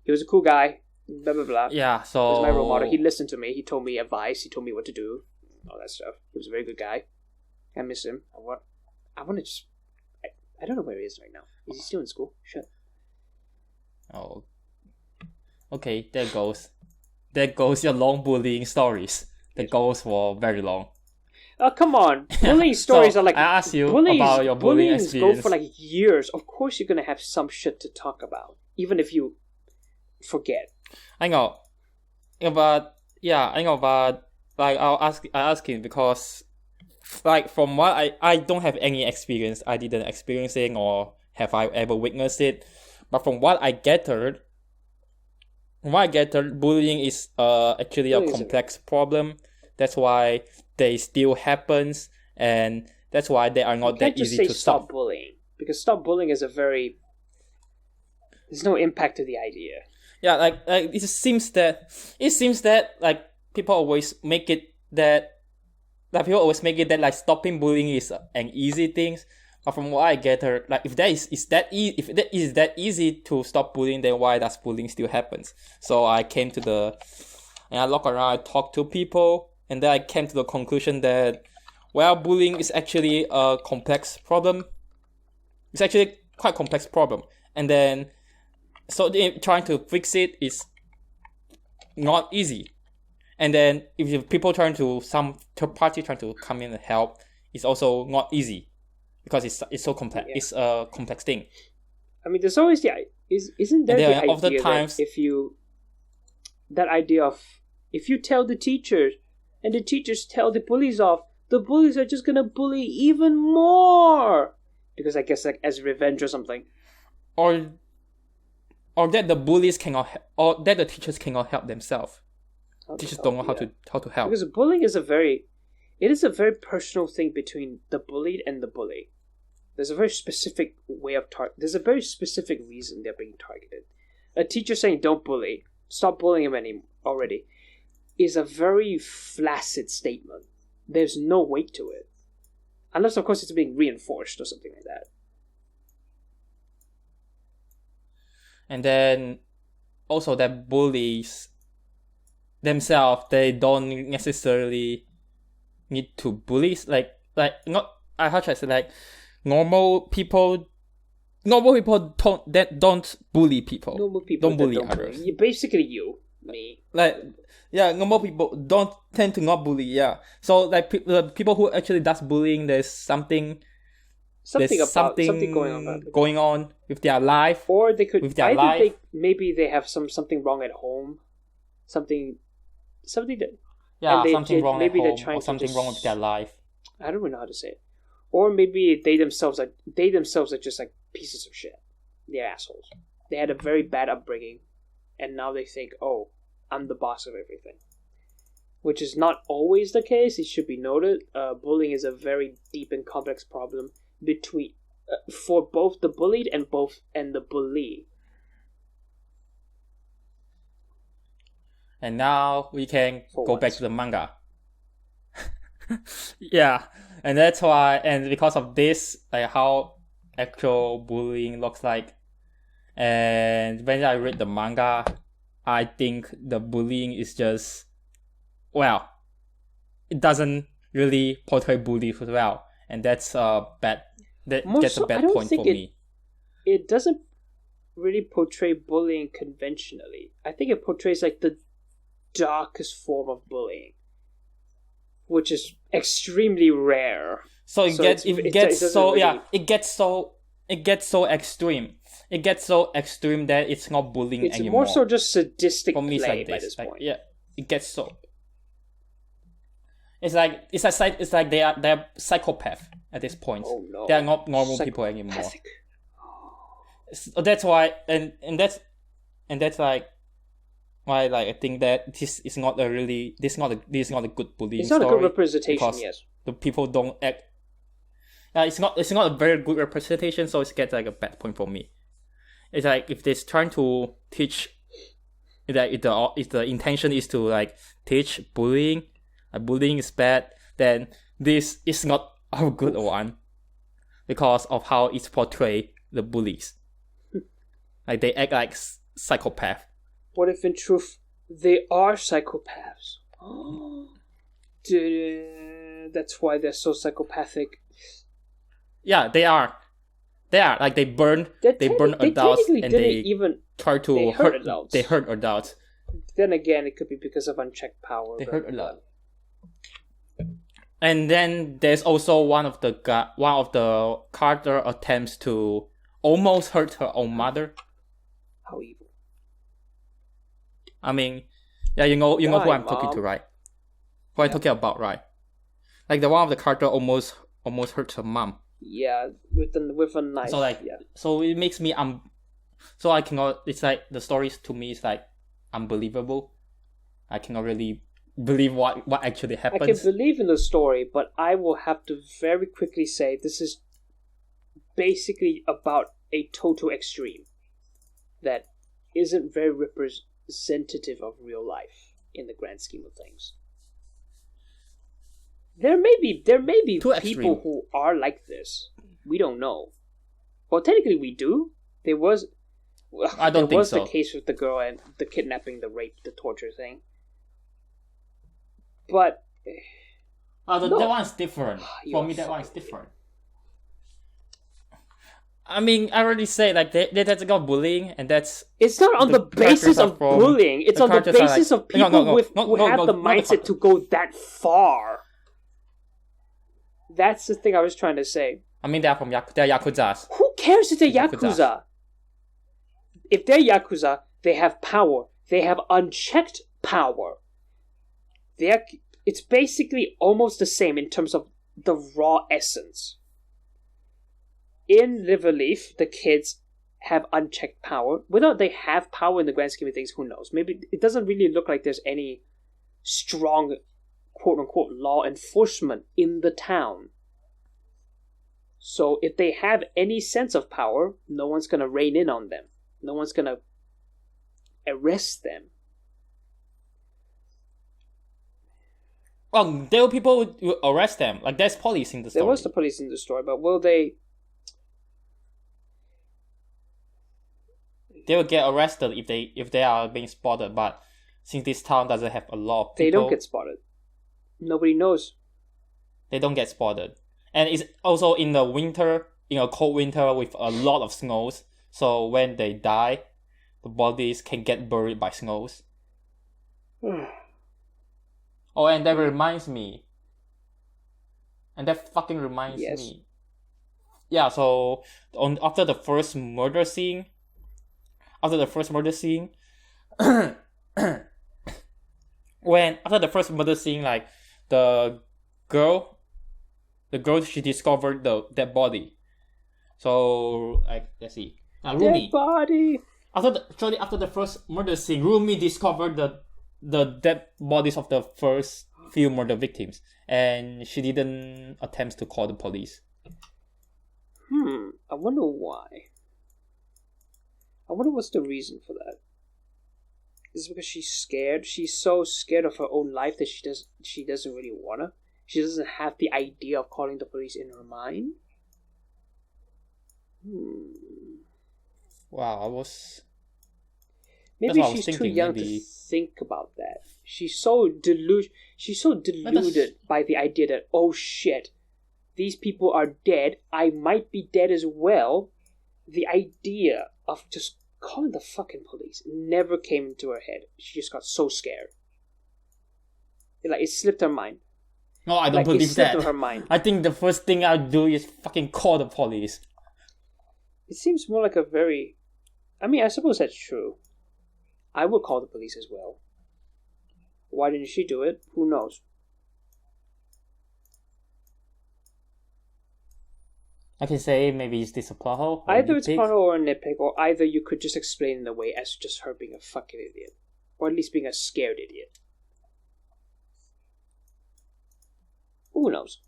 He was a cool guy. Blah, blah, blah. Yeah, so... He was my role model. He listened to me. He told me advice. He told me what to do. All that stuff. He was a very good guy. I miss him. I want to just... I don't know where he is right now. Is he still in school? Shit. Oh. Okay, there goes. There goes your long bullying stories. That goes for very long. Oh, come on. Bullying stories so are I asked you about your bullying experience. Go for years. Of course you're going to have some shit to talk about. Even if you forget. I know. But, yeah, I know, but I ask him because... from what I don't have any experience. I didn't experiencing or have I ever witnessed it. But from what I gathered, bullying is actually a complex problem. That's why they still happens, and that's why they are not that easy to stop. Bullying, because stop bullying is there's no impact to the idea. Yeah, like it seems that like people always make it that like stopping bullying is an easy thing. But from what I gather, like if that is that easy to stop bullying, then why does bullying still happens? So I came to and I look around, I talked to people, and then I came to the conclusion that, well, bullying is actually a complex problem. It's actually quite a complex problem, and then so trying to fix it is not easy. And then if people some third party trying to come in and help, it's also not easy because it's so complex. Yeah. It's a complex thing. I mean, there's always isn't there the idea that if you tell the teachers and the teachers tell the bullies off, the bullies are just gonna bully even more because I guess like as revenge or something. Or that the bullies cannot, or that the teachers cannot help themselves. Teachers don't know how to help. Because bullying is a very personal thing between the bullied and the bully. There's a very specific way of there's a very specific reason they're being targeted. A teacher saying don't bully, stop bullying him already, is a very flaccid statement. There's no weight to it, unless of course it's being reinforced or something like that. And then also that bullies themselves, they don't necessarily need to bully. Like not how should I say, like normal people don't bully people. Normal people don't bully others. Basically you, me. Like yeah, normal people don't tend to not bully. Yeah, so like the people who actually does bullying, there's something going on with their life, or they could maybe they have something wrong at home, something that something wrong at home, or something wrong with their life. I don't really know how to say it. Or maybe they themselves are just like pieces of shit. They're assholes. They had a very bad upbringing, and now they think, oh, I'm the boss of everything. Which is not always the case. It should be noted. Bullying is a very deep and complex problem between for both the bullied and the bully. And now we can go back to the manga. Yeah, and that's why, and because of this, like how actual bullying looks like, and when I read the manga, I think the bullying is just, well, it doesn't really portray bullying as well, and that's a bad point for me. It doesn't really portray bullying conventionally. I think it portrays like the darkest form of bullying, which is extremely rare. So it gets so extreme. It gets so extreme that it's not bullying it's anymore. It's more so just sadistic play like by this point. Yeah, it gets so. It's like they're psychopath at this point. Oh no, they are not normal people anymore. So that's why, and that's like why, like I think that this is not a good bullying. It's not story a good representation. Yes, the people don't act. It's not a very good representation, so it gets like a bad point for me. It's like if they're trying to teach, that if the intention is to like teach bullying, bullying is bad, then this is not a good one because of how it's portrayed the bullies. Like they act like psychopath. What if in truth they are psychopaths? That's why they're so psychopathic. Yeah, they are. Like they burn adults and they hurt adults. They hurt adults. Then again, it could be because of unchecked power. They hurt adults. And then there's also one of the character attempts to almost hurt her own mother. How evil! I mean, yeah, you know who I'm talking to, right? Who I'm talking about, right? Like the one of the character almost hurt her mom. Yeah, with a knife. So like, so it makes me so I cannot. It's like the stories to me is like unbelievable. I cannot really believe what actually happens. I can believe in the story, but I will have to very quickly say this is basically about a total extreme that isn't very representative of real life in the grand scheme of things. There may be people who are like this. We don't know. Well, technically we do. There was the case with the girl and the kidnapping, the rape, the torture thing. But that one's different. For me, that one's different. I mean, I already say like that's about bullying, and that's. It's not on the basis of bullying. It's on the basis of people who have the mindset to go that far. That's the thing I was trying to say. I mean, they're Yakuzas. Who cares if they're Yakuza? If they're Yakuza, they have power. They have unchecked power. It's basically almost the same in terms of the raw essence. In Live a Leaf, the kids have unchecked power. Whether they have power in the grand scheme of things, who knows? Maybe it doesn't really look like there's any strong, quote-unquote, law enforcement in the town. So if they have any sense of power, no one's going to rein in on them. No one's going to arrest them. Well, there were people who arrest them. Like, there's police in the story. There was the police in the story, but will they... They will get arrested if they are being spotted, but since this town doesn't have a lot of people... They don't get spotted. Nobody knows. They don't get spotted. And it's also in the winter, in a cold winter with a lot of snows. So when they die, the bodies can get buried by snows. Oh, and that reminds me. And that fucking reminds me. Yeah, so after the first murder scene, after the first murder scene, like the girl, she discovered the dead body. So like, let's see, Rumi. Dead body. After the first murder scene, Rumi discovered the dead bodies of the first few murder victims, and she didn't attempt to call the police. I wonder why. I wonder what's the reason for that. Is it because she's scared? She's so scared of her own life that she doesn't really wanna. She doesn't have the idea of calling the police in her mind. Wow, maybe she's too young to think about that. She's so deluded by the idea that, oh shit, these people are dead. I might be dead as well. The idea of just calling the fucking police never came into her head. She just got so scared. It slipped her mind. No, I don't believe that. Her mind. I think the first thing I'll do is fucking call the police. It seems more like a very... I mean, I suppose that's true. I would call the police as well. Why didn't she do it? Who knows? I can say maybe it's this a plot hole. Either it's a plot hole or a nitpick, or either you could just explain it away as just her being a fucking idiot. Or at least being a scared idiot. Who knows?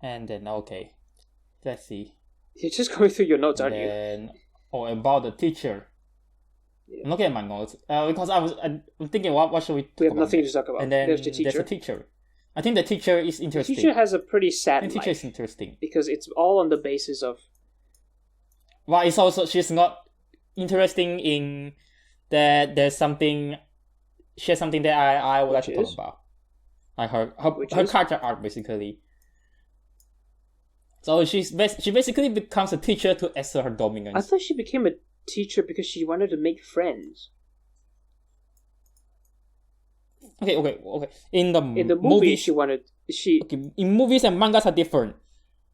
And then, okay. Let's see. You're just going through your notes, aren't you? About the teacher. Yeah. I'm looking at my notes. Because I'm thinking, what should we talk about? We have nothing to talk about. And then there's the teacher. There's a teacher. I think the teacher is interesting. The teacher has a pretty sad life. The teacher is interesting. Because it's all on the basis of... Well, it's also, she's not interesting in that there's something... She has something that I would like to talk about. Like her character arc, basically. So she basically becomes a teacher to assert her dominance. I thought she became a teacher because she wanted to make friends. Okay. In the movie, she wanted... Okay, in movies and mangas are different.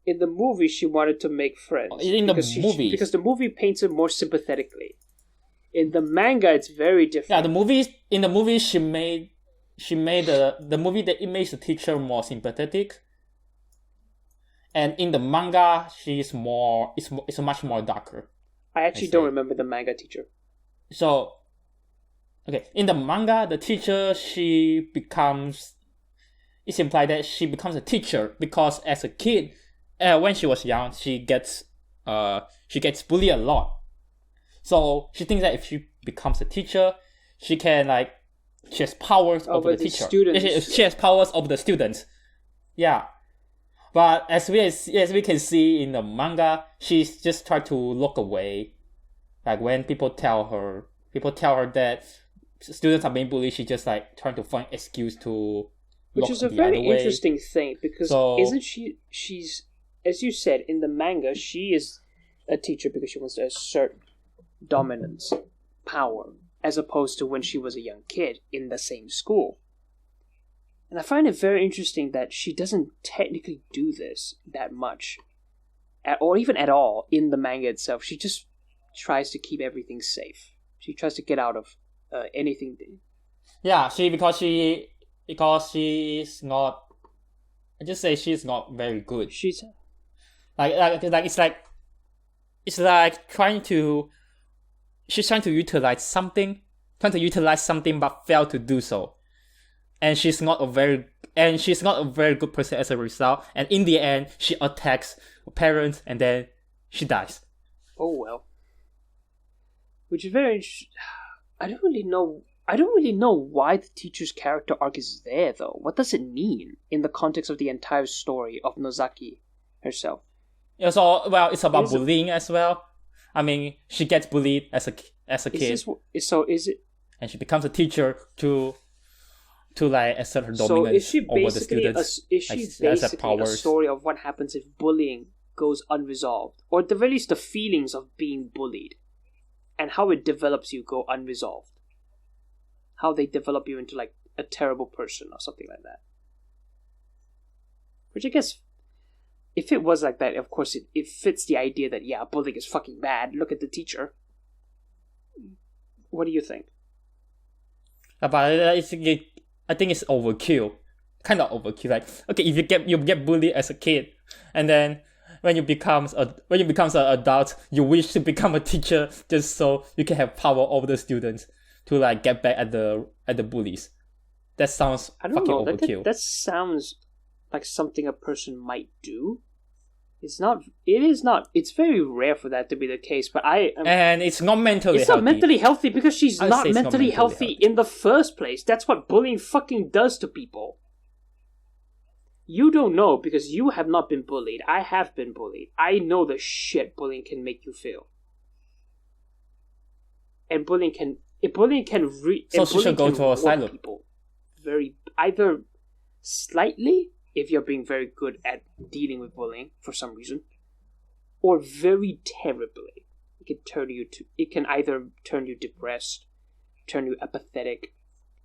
In the movie, she wanted to make friends. Because the movie paints her more sympathetically. In the manga, it's very different. Yeah, in the movies, she made the movie that it makes the teacher more sympathetic. And in the manga, she's more. It's much more darker. I actually don't remember the manga teacher. So, okay, in the manga, the teacher it's implied that she becomes a teacher because as a kid, when she was young, she gets bullied a lot. So she thinks that if she becomes a teacher, she can she has powers over the teacher. She has powers over the students. Yeah. But as we can see in the manga, she's just trying to look away. Like when people tell her that students are being bullied, she just trying to find excuse to Which is a very interesting thing because isn't she's as you said in the manga, she is a teacher because she wants to assert dominance, power, as opposed to when she was a young kid in the same school. And I find it very interesting that she doesn't technically do this that much, or even at all in the manga itself. She just tries to keep everything safe. She tries to get out of anything. Yeah, because she's not. I just say she's not very good. She's it's like she's trying to utilize something but fail to do so. And she's not a very good person as a result. And in the end, she attacks her parents and then she dies. Oh well. Which is very. I don't really know why the teacher's character arc is there though. What does it mean in the context of the entire story of Nozaki herself? It's about bullying as well. I mean, she gets bullied as a kid. Is it? And she becomes a teacher to assert her dominance over the students. Is she basically a story of what happens if bullying goes unresolved, or at the very least the feelings of being bullied, and how it develops you go unresolved? How they develop you into a terrible person or something like that. Which I guess, if it was like that, of course it fits the idea that bullying is fucking bad. Look at the teacher. What do you think? But I think it's overkill. Kind of overkill. Okay, if you get bullied as a kid, and then when you become an adult, you wish to become a teacher just so you can have power over the students to get back at the bullies. That sounds overkill. That sounds like something a person might do. It is not. It's very rare for that to be the case, but and it's not mentally healthy. It's not mentally healthy because she's not mentally healthy in the first place. That's what bullying fucking does to people. You don't know because you have not been bullied. I have been bullied. I know the shit bullying can make you feel. And bullying can so she should go to asylum. People either slightly, if you're being very good at dealing with bullying for some reason, or very terribly. It can either turn you depressed, turn you apathetic.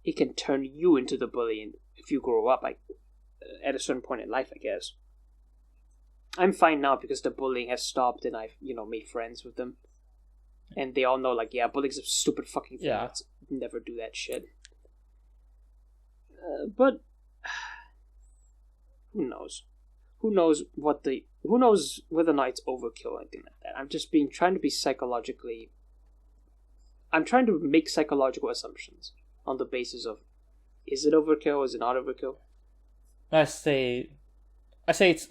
It can turn you into the bully if you grow up at a certain point in life, I guess. I'm fine now because the bullying has stopped and I've made friends with them. And they all know, bullying's a stupid fucking thing. Let's never do that shit. But who knows? Who knows whether or not it's overkill or anything like that. I'm just trying to make psychological assumptions on the basis of, is it overkill? Is it not overkill? I say it's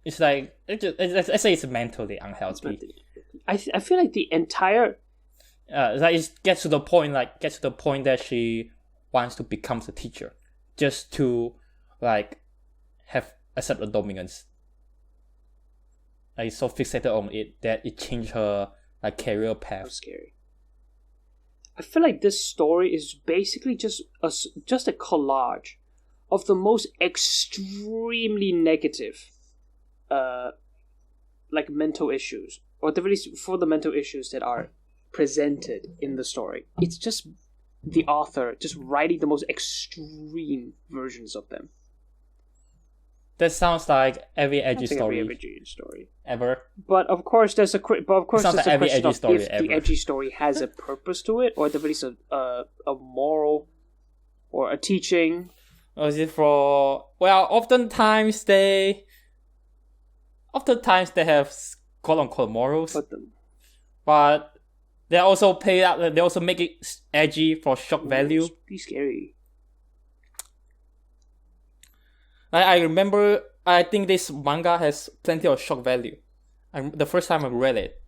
it's mentally unhealthy. I feel like the entire it gets to the point that she wants to become a teacher just to have assert the dominance. So fixated on it that it changed her career path. That's scary. I feel like this story is basically just a collage of the most extremely negative mental issues, or at the very least for the mental issues that are presented in the story. It's just the author just writing the most extreme versions of them. That sounds like every edgy story ever. But of course, there's a question of if the edgy story has a purpose to it, or at the very least a moral or a teaching. Or is it for... Well, oftentimes they oftentimes they have quote unquote morals, But but they also play out. They also make it edgy for shock value. It's pretty scary. I remember. I think this manga has plenty of shock value. The first time I read it,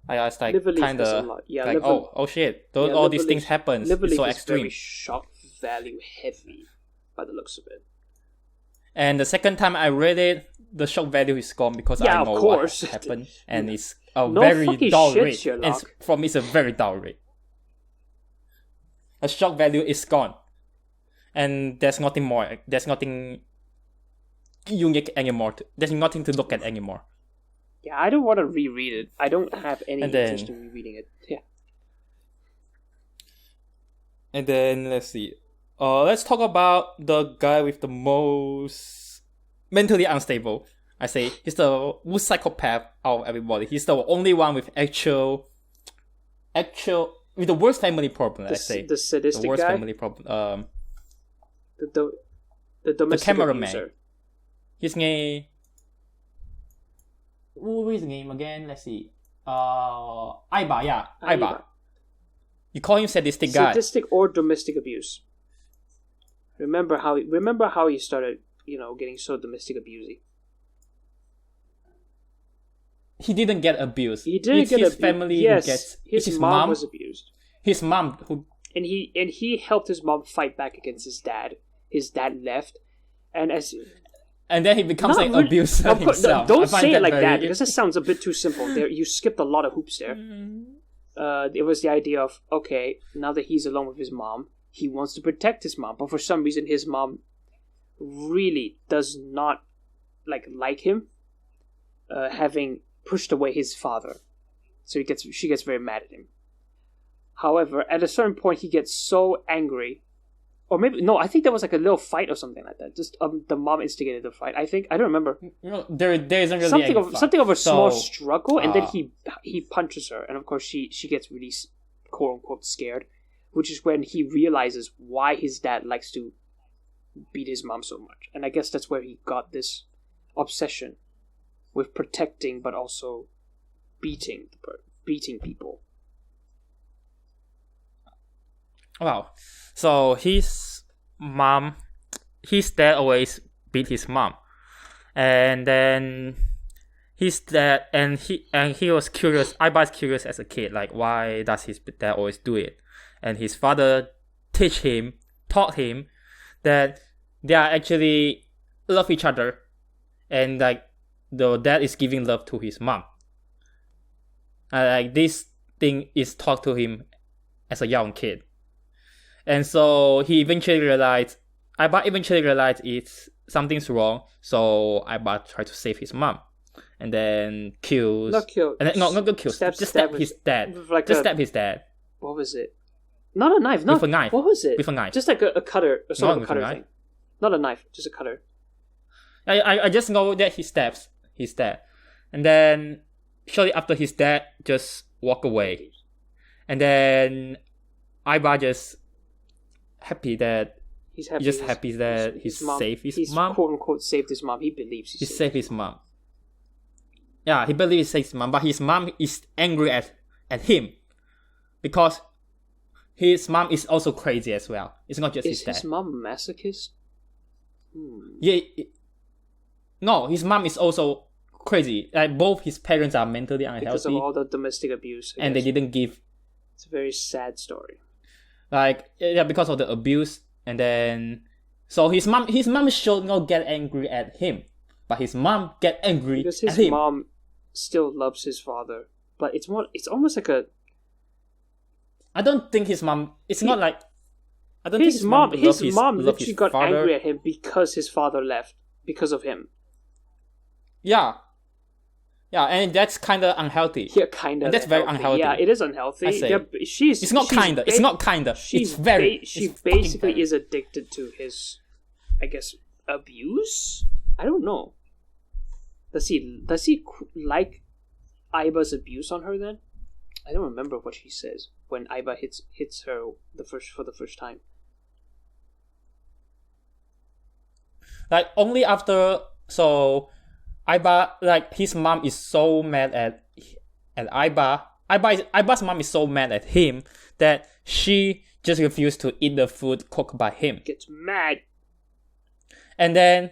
I was like kind of like, oh shit, all these things happen. It's so extreme. Very shock value heavy, by the looks of it. And the second time I read it, the shock value is gone because I know what happened, and it's a very dull read. And for me, it's a very dull read. The shock value is gone, and there's nothing more. There's nothing unique anymore. There's nothing to look at anymore. Yeah, I don't want to reread it. I don't have any interest in rereading it. Yeah. And then let's see. Let's talk about the guy with the most mentally unstable. I say he's the most psychopath out of everybody. He's the only one with actual with the worst family problem. I say the sadistic the worst guy? family problem. The domestic cameraman. abuser. His name. What is his name again? Let's see. Aiba. Yeah, Aiba. You call him sadistic guy. Sadistic or domestic abuse. Remember how he started, getting so domestic abusey. He didn't get abused. He didn't get his abused. family Yes, who gets his mom was abused. His mom who and he helped his mom fight back against his dad. His dad left, and then he becomes an abuser himself. Don't say it like that because that sounds a bit too simple. There, you skipped a lot of hoops there. It was the idea of, okay, now that he's alone with his mom, he wants to protect his mom, but for some reason his mom really does not like him, having pushed away his father. So she gets very mad at him. However, at a certain point he gets so angry, or maybe no, I think there was like a little fight or something like that. Just the mom instigated the fight. I don't remember. There isn't really something of a small struggle, and then he punches her, and of course she gets really quote unquote scared, which is when he realizes why his dad likes to beat his mom so much, and I guess that's where he got this obsession with protecting but also beating people. Wow. So his dad always beat his mom, and then his dad and he was curious. I was curious as a kid, like why does his dad always do it? And his father taught him that they are actually love each other, and like the dad is giving love to his mom. Like this thing is taught to him as a young kid. And so Aiba eventually realized it's something's wrong, so Aiba tried to save his mom. And then kills... Not kill. And then, no, not kill. Just stab his dad. Stab his dad. What was it? Not a knife. With a knife. What was it? With a knife. Just like a cutter. A sort of a cutter thing. Not a knife, just a cutter. I just know that he stabs his dad. And then shortly after his dad just walk away. And then Aiba just... happy that he's happy that he's saved his mom. Quote unquote saved his mom. He believes he saved his mom. Yeah, he believes he saved his mom, but his mom is angry at him because his mom is also crazy as well. It's not just his dad. Is his mom a masochist? Yeah. No, his mom is also crazy. Like both his parents are mentally unhealthy because of all the domestic abuse, and they didn't give. It's a very sad story. Because of the abuse, and then so his mom should not get angry at him, but his mom get angry because at him. His mom still loves his father, but it's almost like a. I don't think his mom. It's not like. I don't his think his mom literally got angry at him because his father left because of him. Yeah. Yeah, and that's kind of unhealthy. Yeah, kind of. That's very unhealthy. Yeah, it is unhealthy. I say. It's not kind of. It's not kind of. It's very. She basically is addicted to his, I guess, abuse. I don't know. Does he like Aiba's abuse on her then? I don't remember what she says when Aiba hits her for the first time. Like only after Aiba, like, his mom is so mad at Aiba. Aiba's mom is so mad at him that she just refused to eat the food cooked by him. Gets mad. And then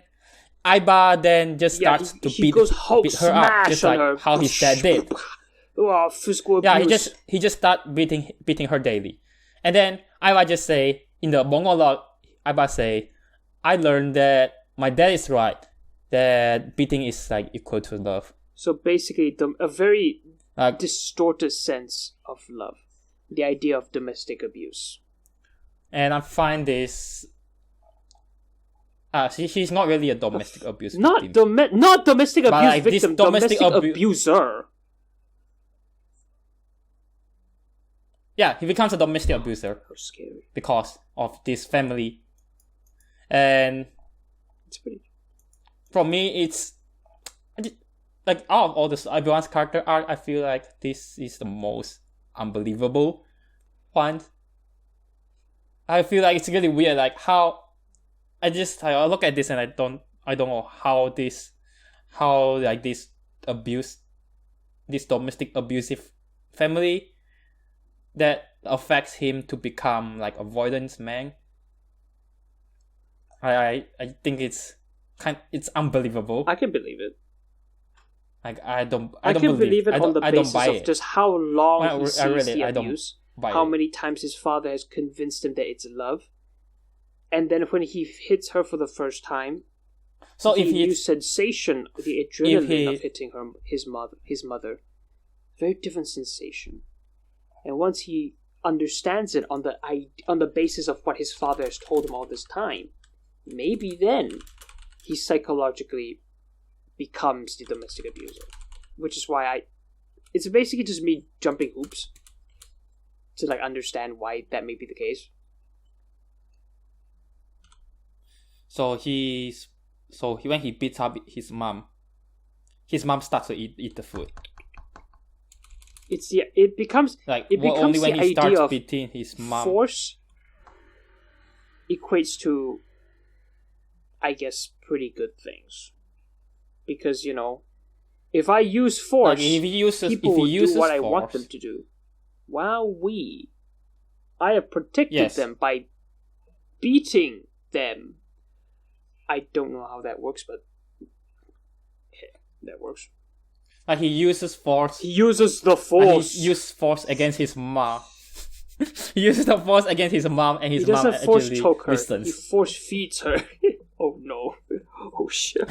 Aiba then just starts to beat her up, just like how his dad did. Oh, physical abuse. Yeah, he just start beating her daily. And then Aiba just say, in the monologue, Aiba say, I learned that my dad is right, that beating is like equal to love. So basically, a very distorted sense of love. The idea of domestic abuse. And I find this... she's not really a domestic abuse not victim. Not domestic abuse like victim, domestic abuser. Yeah, he becomes a domestic abuser. How scary. Because of this family. And it's pretty... For me, it's... Like, out of all this everyone's character arc, I feel like this is the most unbelievable one. I feel like it's really weird, like how... I look at this and I don't know how this domestic abusive family that affects him to become like avoidance man. I think it's unbelievable. I can believe it. Like I can believe it on the basis of it. Just how long he sees the abuse, how many times his father has convinced him that it's love, and then when he hits her for the first time, so the new sensation, the adrenaline of hitting his mother, very different sensation. And once he understands it on the basis of what his father has told him all this time, maybe then he psychologically becomes the domestic abuser. Which is why it's basically just me jumping hoops to like understand why that may be the case. So when he beats up his mom starts to eat the food. It becomes only when the he starts idea of beating his mom. Force equates to, I guess, pretty good things. Because, if I use force, people will do what I want them to do. Wowee. I have protected them by beating them. I don't know how that works, but that works. Like he uses force. He uses the force. He uses force against his mom. He uses the force against his mom, and his mom actually force choke her. listens. He force feeds her. Oh no! Oh shit!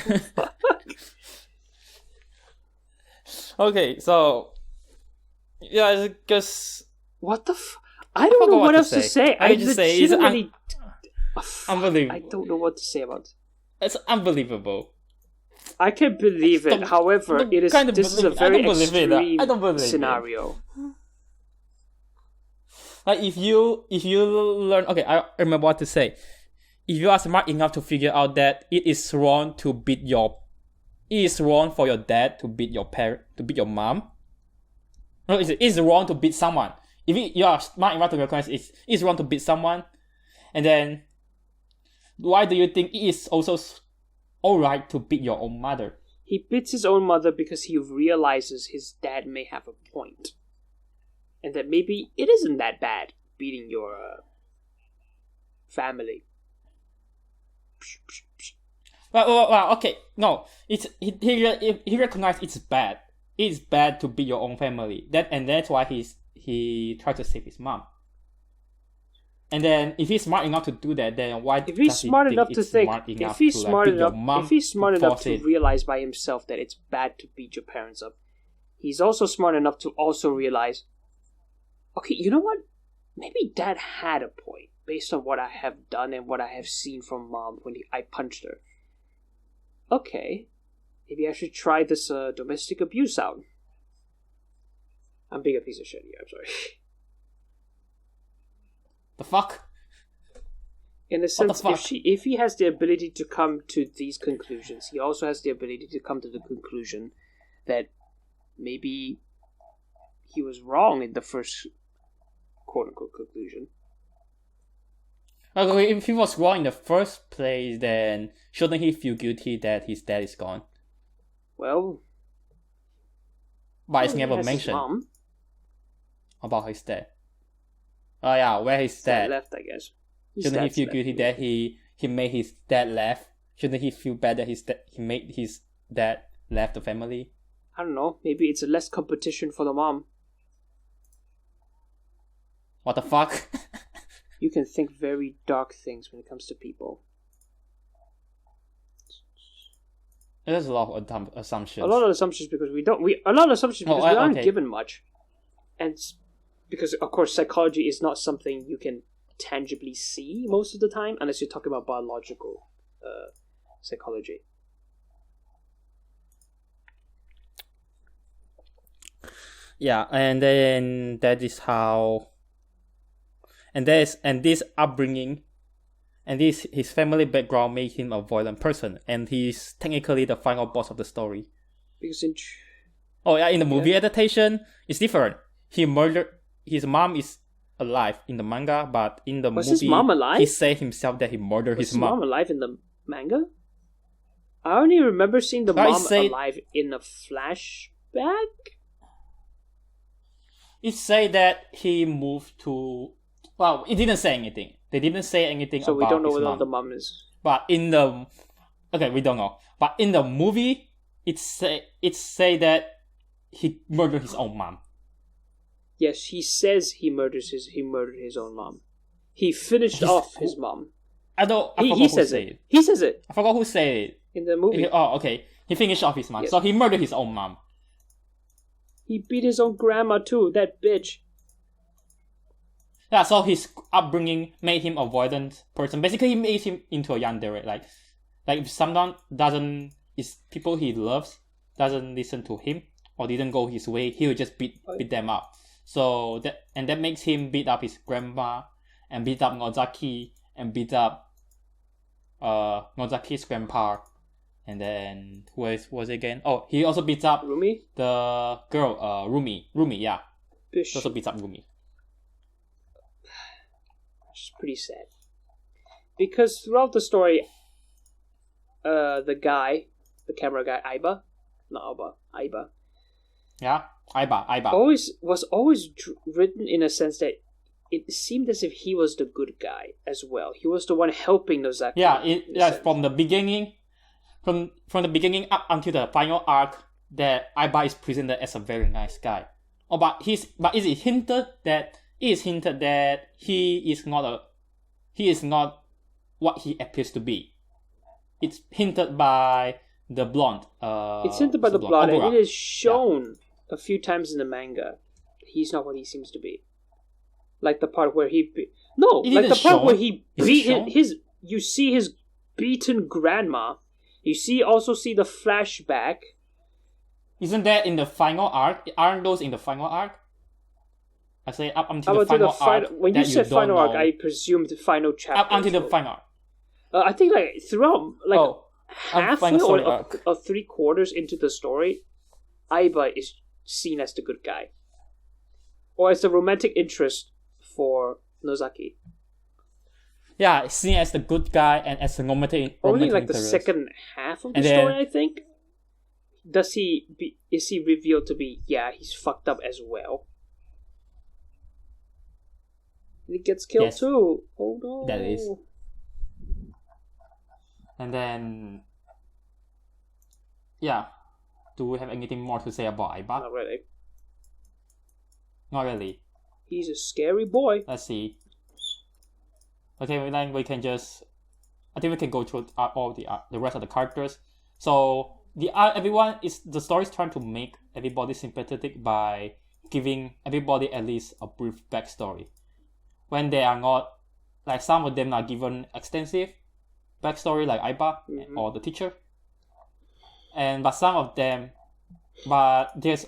Okay, so yeah, I guess what the I don't know what else to say. I just say it's unbelievable. I don't know what to say about it. It's unbelievable. I can believe it. However, this is a very extreme scenario. Like if you learn, okay, I remember what to say. If you are smart enough to figure out that it is wrong for your dad to beat your mom. No, it's wrong to beat someone. If you are smart enough to recognize it's wrong to beat someone, and then why do you think it is also alright to beat your own mother? He beats his own mother because he realizes his dad may have a point. And that maybe it isn't that bad beating your family. Well, okay, no, he recognized it's bad. It's bad to beat your own family. That's why he tried to save his mom. And then, if he's smart enough to do that, then why? If he's smart enough to think, if he's smart enough to realize by himself that it's bad to beat your parents up, he's also smart enough to also realize, okay, you know what? Maybe Dad had a point based on what I have done and what I have seen from Mom when I punched her. Okay, maybe I should try this domestic abuse out. I'm being a piece of shit here. I'm sorry. The fuck? In a sense, if he has the ability to come to these conclusions, he also has the ability to come to the conclusion that maybe he was wrong in the first quote-unquote conclusion. Okay, if he was wrong in the first place, then shouldn't he feel guilty that his dad is gone? Well, but it's he never has his mentioned mom. about his dad. Oh yeah, where his dad left, I guess. Shouldn't he feel guilty that he made his dad laugh? Shouldn't he feel bad that he made his dad laugh the family? I don't know. Maybe it's a less competition for the mom. What the fuck? You can think very dark things when it comes to people. There's a lot of assumptions. A lot of assumptions because we aren't given much, and because of course psychology is not something you can tangibly see most of the time unless you're talking about biological psychology. Yeah, and then that is how, and this upbringing, and his family background make him a violent person, and he's technically the final boss of the story. Because in the movie adaptation, it's different. He murdered his mom is alive in the manga, but in the movie, his mom alive? He said himself that he murdered his mom. Was his mom alive in the manga? I only remember seeing the mom alive in a flashback. It say that he moved to. Well, it didn't say anything. They didn't say anything so about we don't know his whether mom. the mom is. But in the we don't know. But in the movie, it say that he murdered his own mom. Yes, he says he murdered his own mom. He finished off his mom. I forgot he who says said it. He says it. I forgot who said it in the movie. He finished off his mom. Yes. So he murdered his own mom. He beat his own grandma too. That bitch. Yeah, so his upbringing made him a violent person. Basically, he made him into a yandere. Like if someone people he loves doesn't listen to him or didn't go his way, he will just beat them up. So that makes him beat up his grandma and beat up Nozaki and beat up Nozaki's grandpa. And then who else was it again? Oh, he also beats up Rumi? The girl, Rumi, yeah. Bish. He also beats up Rumi. It's pretty sad. Because throughout the story, the camera guy, Aiba. Yeah, Aiba. Was always written in a sense that it seemed as if he was the good guy as well. He was the one helping Nozaki. Yeah, from the beginning, from the beginning up until the final arc, that Aiba is presented as a very nice guy. Oh, but it is hinted that he is not what he appears to be. It's hinted by the blonde. It's hinted by the blonde, Ogura. and it is shown a few times in the manga. He's not what he seems to be. Like the part where he beat his. You see his beaten grandma. You also see the flashback. Isn't that in the final arc? Aren't those in the final arc? I say up until the final arc. When you said final arc, I presumed the final chapter. Up until the final arc. I think throughout halfway or 3/4 into the story, Aiba is seen as the good guy, or as the romantic interest for Nozaki. Yeah, seen as the good guy and as the romantic only like interest. The second half of the story, I think. Is he revealed to be? Yeah, he's fucked up as well. And he gets killed too. Oh no! That is. And then, yeah. Do we have anything more to say about Aiba? Not really. He's a scary boy. Let's see. Okay, then we can just. I think we can go through all the rest of the characters. So the story is trying to make everybody sympathetic by giving everybody at least a brief backstory. When they are not, like some of them are given extensive backstory, like Aiba or the teacher, but there's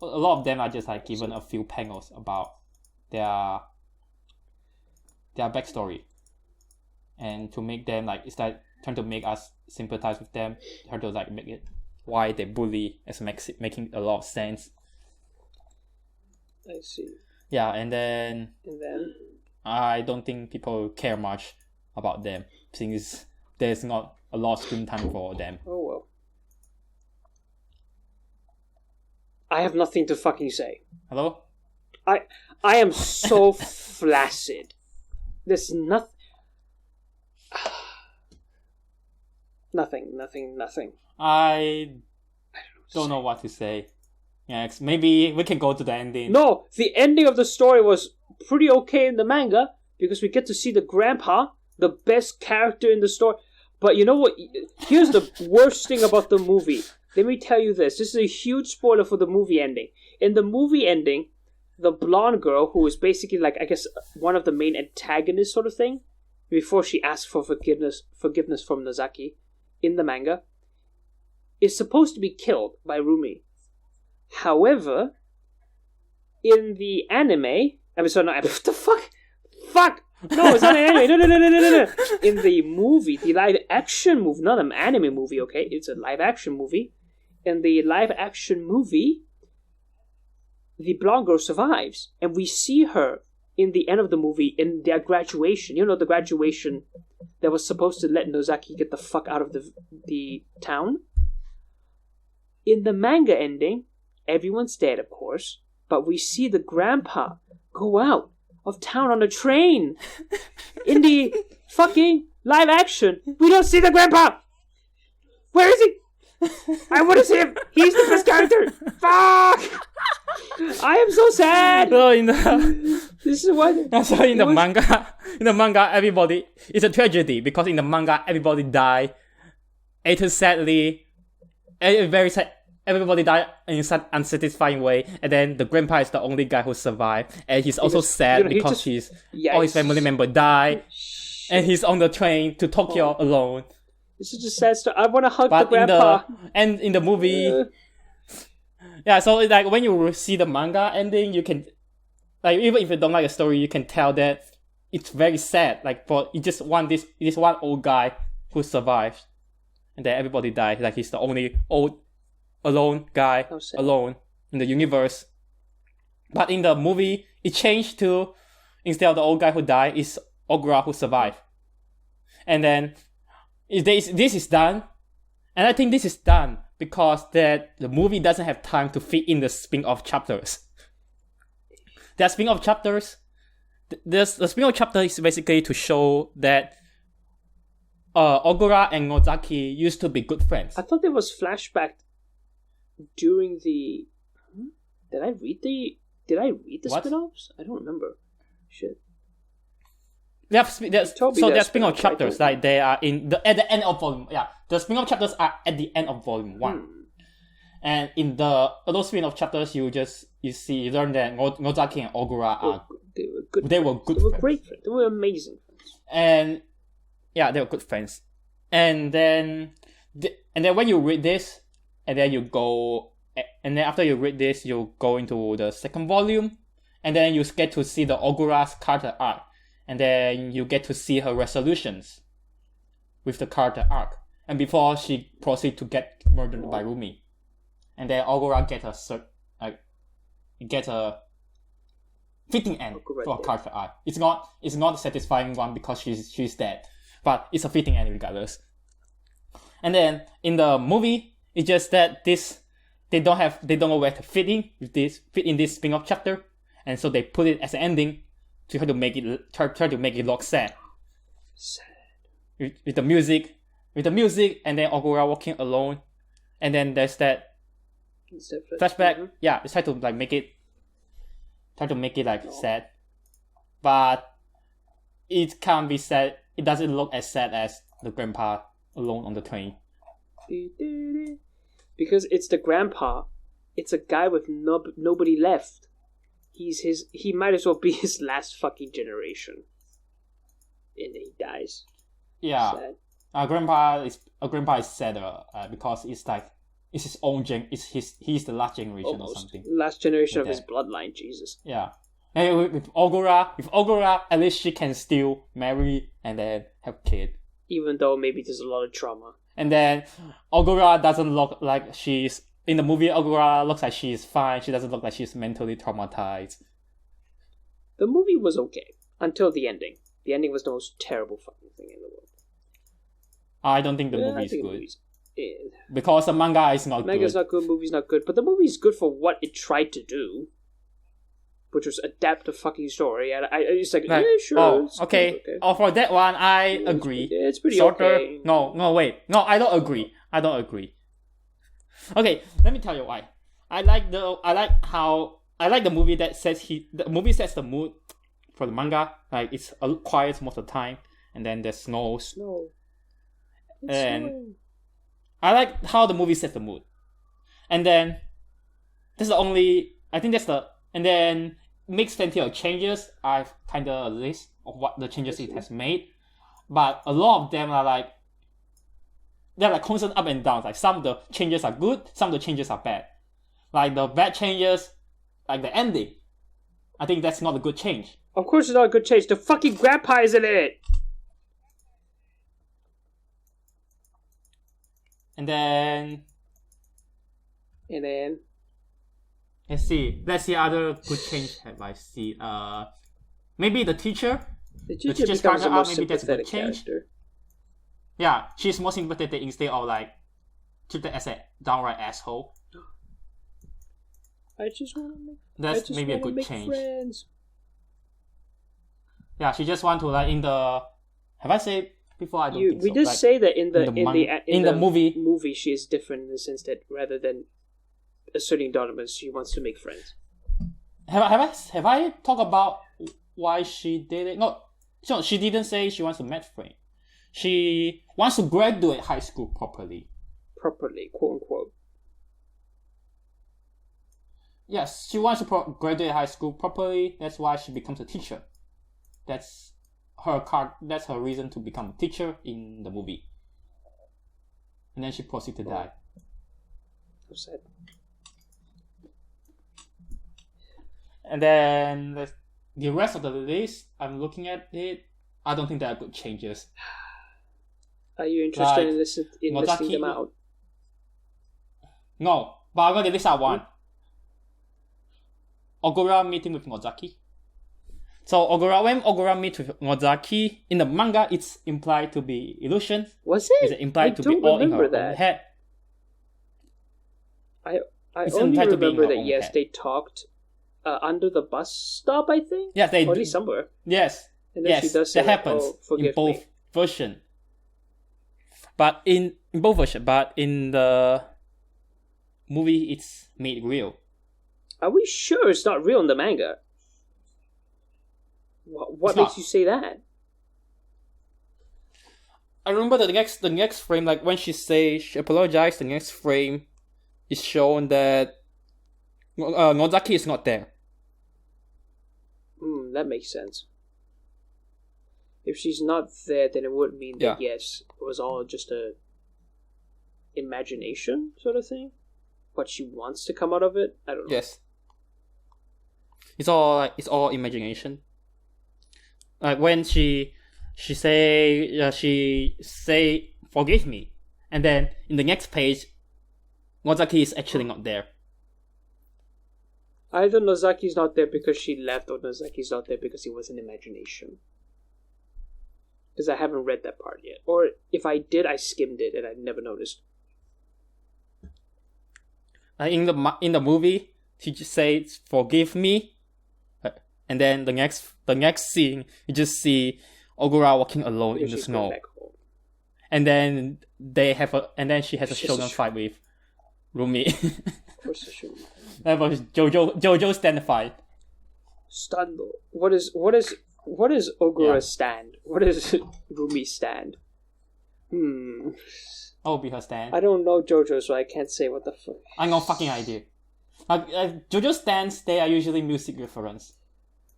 a lot of them are just like given a few panels about their backstory, and to make them like it's like trying to make us sympathize with them, trying to like make it why they bully as making a lot of sense. I see. Yeah, and then I don't think people care much about them, since there's not a lot of screen time for them. Oh well. I have nothing to fucking say. Hello? I am so flaccid. There's nothing. Nothing. I don't know what to say. Yes, maybe we can go to the ending. No, the ending of the story was pretty okay in the manga because we get to see the grandpa, the best character in the story. But you know what? Here's the worst thing about the movie. Let me tell you this. This is a huge spoiler for the movie ending. In the movie ending, the blonde girl, who is basically like, I guess, one of the main antagonists sort of thing, before she asks for forgiveness from Nozaki in the manga, is supposed to be killed by Rumi. However, in the anime, what the fuck? Fuck! No, it's not an anime. No. In the movie, the live action movie, not an anime movie, okay? It's a live action movie. In the live action movie, the blonde girl survives, and we see her in the end of the movie in their graduation. You know, the graduation that was supposed to let Nozaki get the fuck out of the town. In the manga ending, everyone's dead, of course, but we see the grandpa go out of town on a train. In the fucking live action, we don't see the grandpa. Where is he? I want to see him. He's the best character. Fuck! I am so sad. So in the manga, everybody, it's a tragedy because in the manga everybody die. It is sadly, very sad. Everybody died in such unsatisfying way, and then the grandpa is the only guy who survived, and he's also sad because all his family members die, and he's on the train to Tokyo alone. It's such a sad story. I want to hug the grandpa. In the movie, so like when you see the manga ending, you can, like, even if you don't like a story, you can tell that it's very sad. Like, but you just want this one old guy who survived, and then everybody died. Like, he's the only alone guy, alone in the universe. But in the movie, it changed to, instead of the old guy who died, it's Ogura who survived. And then this is done, and I think this is done because that the movie doesn't have time to fit in the spin-off chapters. There are spin-off chapters. The spin-off chapter is basically to show that Ogura and Nozaki used to be good friends. I thought there was flashback during the... Did I read the spin-offs? I don't remember. Shit. There are spin-off chapters, like they are at the end of volume. Yeah, the spin-off chapters are at the end of volume 1. And in those spin-off chapters, you learn that Nozaki and Ogura they were great friends. They were amazing friends. And yeah, they were good friends. And then when you read this, and then after you read this, you go into the second volume, and then you get to see the Ogura's character arc, and then you get to see her resolutions with the character arc, and before she proceeds to get murdered by Rumi, and then Ogura get a fitting end for her character arc. It's not a satisfying one because she's dead, but it's a fitting end regardless. And then in the movie, it's just that they don't know where to fit in this spin-off chapter, and so they put it as an ending to try to make it look sad. With the music, and then Ogura walking alone, and then there's that flashback. Mm-hmm. Yeah, it's try to make it sad, but it can't be sad. It doesn't look as sad as the grandpa alone on the train. Because it's the grandpa. It's a guy with nobody left. He might as well be his last fucking generation. And then he dies. Yeah. Sad. Grandpa is sadder because it's his own he's the last generation or something. Last generation of his bloodline, Jesus. Yeah. And with Ogura, at least she can still marry and then have kid. Even though maybe there's a lot of trauma. And then Ogura doesn't look like she's... In the movie, Ogura looks like she's fine. She doesn't look like she's mentally traumatized. The movie was okay. Until the ending. The ending was the most terrible fucking thing in the world. I don't think the movie is good. because the manga is not Manga's good. not good, movie's not good, but the movie's good for what it tried to do, which was adapt the fucking story. And it's like, yeah, sure. Oh, it's okay. good, okay. Oh, for that one, I agree. It's pretty Shorter. okay. No, wait. No, I don't agree. Okay, let me tell you why. I like the movie that the movie sets the mood for the manga. Like, it's quiet most of the time, and then there's snows. It's And snowing. I like how the movie sets the mood. And then and then makes plenty of changes. I've kind of a list of what the changes it has made. But a lot of them are they're like constant up and down. Like, some of the changes are good, some of the changes are bad. Like, the bad changes, like the ending, I think that's not a good change. Of course it's not a good change. The fucking grandpa is in it! And then let's see other good change have I seen. Maybe the teacher. The teacher teacher's becomes a character more arc, maybe that's a good sympathetic change. character. Yeah, she's more sympathetic instead of like treated as a downright asshole. I just want to make. That's maybe a good make change. Friends. Yeah, she just want to like in the. Have I said before? I don't think so. We did like, say that in the movie. movie she is different in the sense that rather than asserting dominance, she wants to make friends. Have I talked about why she did it? No, she didn't say she wants to make friends. She wants to graduate high school properly. Properly, quote unquote. Yes, she wants to graduate high school properly. That's why she becomes a teacher. That's her reason to become a teacher in the movie. And then she proceeds to die. So sad. And then the rest of the list, I'm looking at it. I don't think there are good changes. Are you interested in Nozaki, listing them out? No, but I'm going to list out one. Ogura meeting with Nozaki. So when Ogura meets with Nozaki, in the manga, it's implied to be illusion. Was it? It's implied to be all in her own head. I It's only implied to be in remember her that own yes, head. they talked under the bus stop, I think. Yes, they or at least somewhere. Yes. And then she does say, that happens in both versions. But in both versions, but in the movie, it's made real. Are we sure it's not real in the manga? What makes you say that? I remember the next frame, like when she apologized, the next frame is shown that Nozaki is not there. That makes sense. If she's not there, then it would mean that yes, it was all just a imagination sort of thing. But she wants to come out of it. I don't know. Yes. It's all imagination. Like when she say forgive me, and then in the next page, Nozaki is actually not there. Either Nozaki's not there because she left, or Nozaki's not there because it was an imagination. Because I haven't read that part yet, or if I did, I skimmed it and I never noticed. In the movie, she just says forgive me, and then the next scene you just see Ogura walking alone in the snow, and then she has a shogun fight with Rumi. Of course, she should. That was JoJo stand fight. Stand. What is Ogura's stand? What is Rumi's stand? That would be her stand. I don't know JoJo, so I can't say what the fuck. I got no fucking idea. JoJo stands, they are usually music reference.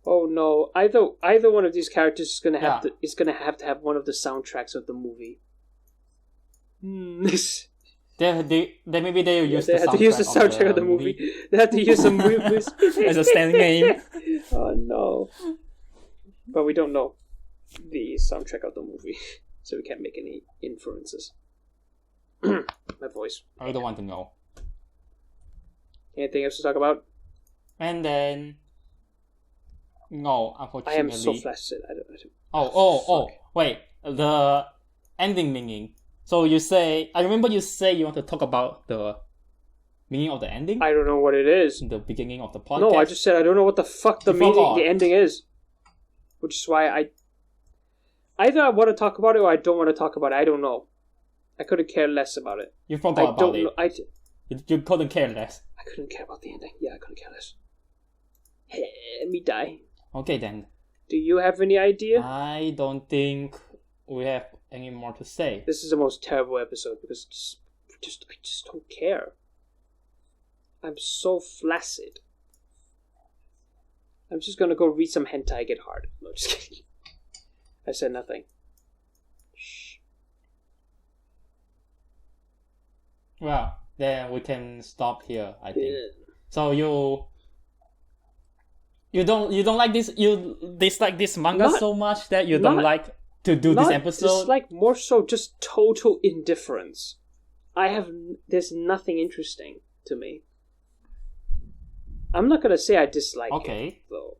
Oh no! Either one of these characters is gonna have to have one of the soundtracks of the movie. They maybe they'll use they the have to use the soundtrack of the movie. They have to use some movies as a stand name. Oh no! But we don't know the soundtrack of the movie, so we can't make any inferences. My voice. I don't want to know. Anything else to talk about? And then, no, unfortunately. I am so flaccid. I don't. Oh! Wait, the ending meaning. So you say, I remember you say you want to talk about the meaning of the ending? I don't know what it is. In the beginning of the podcast? No, I just said I don't know what the fuck the ending is. Which is why either I want to talk about it or I don't want to talk about it. I don't know. I couldn't care less about it. You forgot about it. You couldn't care less. I couldn't care about the ending. Yeah, I couldn't care less. Let me die. Okay then. Do you have any idea? I don't think we have any more to say. This is the most terrible episode because I just don't care. I'm so flaccid. I'm just gonna go read some hentai, get hard. No, just kidding. I said nothing. Shh. Well, then we can stop here, I think. So you don't like this, you dislike this manga so much that you don't like to do this episode? Dislike, more so just total indifference. There's nothing interesting to me. I'm not gonna say I dislike it, though.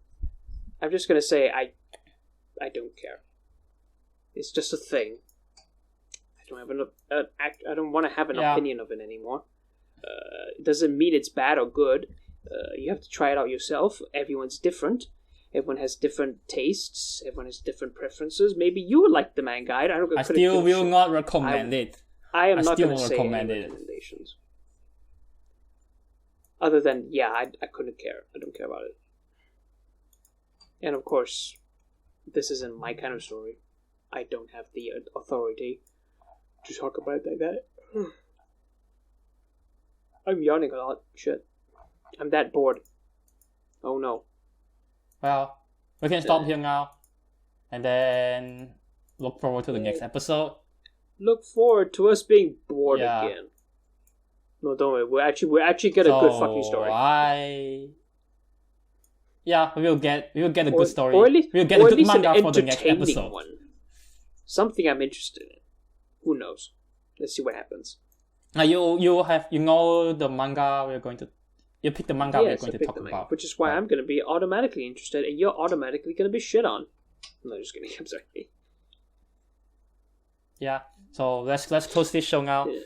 I'm just gonna say I don't care. It's just a thing. I don't want to have an opinion of it anymore. It doesn't mean it's bad or good. You have to try it out yourself. Everyone's different. Everyone has different tastes. Everyone has different preferences. Maybe you would like the manga. I still will not recommend it. I am not going to say any recommendations. Other than, I couldn't care. I don't care about it. And of course, this isn't my kind of story. I don't have the authority to talk about it like that. I'm yawning a lot. Shit. I'm that bored. Oh no. Well, we can stop here now. And then look forward to the next episode. Look forward to us being bored again. No, don't worry. We're actually get a good fucking story. We'll get a good story. Or at least, we'll get a good manga for the next episode. One. Something I'm interested in. Who knows? Let's see what happens. You know the manga we're going to. You pick the manga we're going to talk about, which is why I'm going to be automatically interested, and you're automatically going to be shit on. No, just kidding. I'm sorry. Yeah. So let's close this show now. Yeah.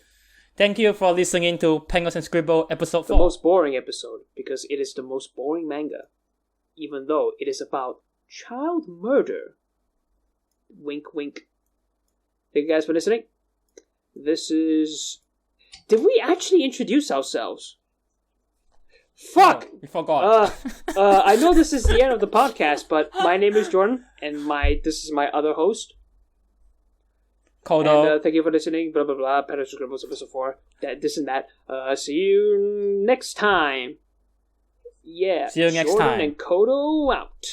Thank you for listening to Penguins and Scribble episode 4. The most boring episode, because it is the most boring manga. Even though it is about child murder. Wink, wink. Thank you guys for listening. This is... Did we actually introduce ourselves? Fuck! No, we forgot. I know this is the end of the podcast, but my name is Jordan, and this is my other host. Kodo. And thank you for listening. Blah, blah, blah. Penguins and Scribbles episode 4. This and that. See you next time. Yeah. See you next Jordan time. and Kodo out.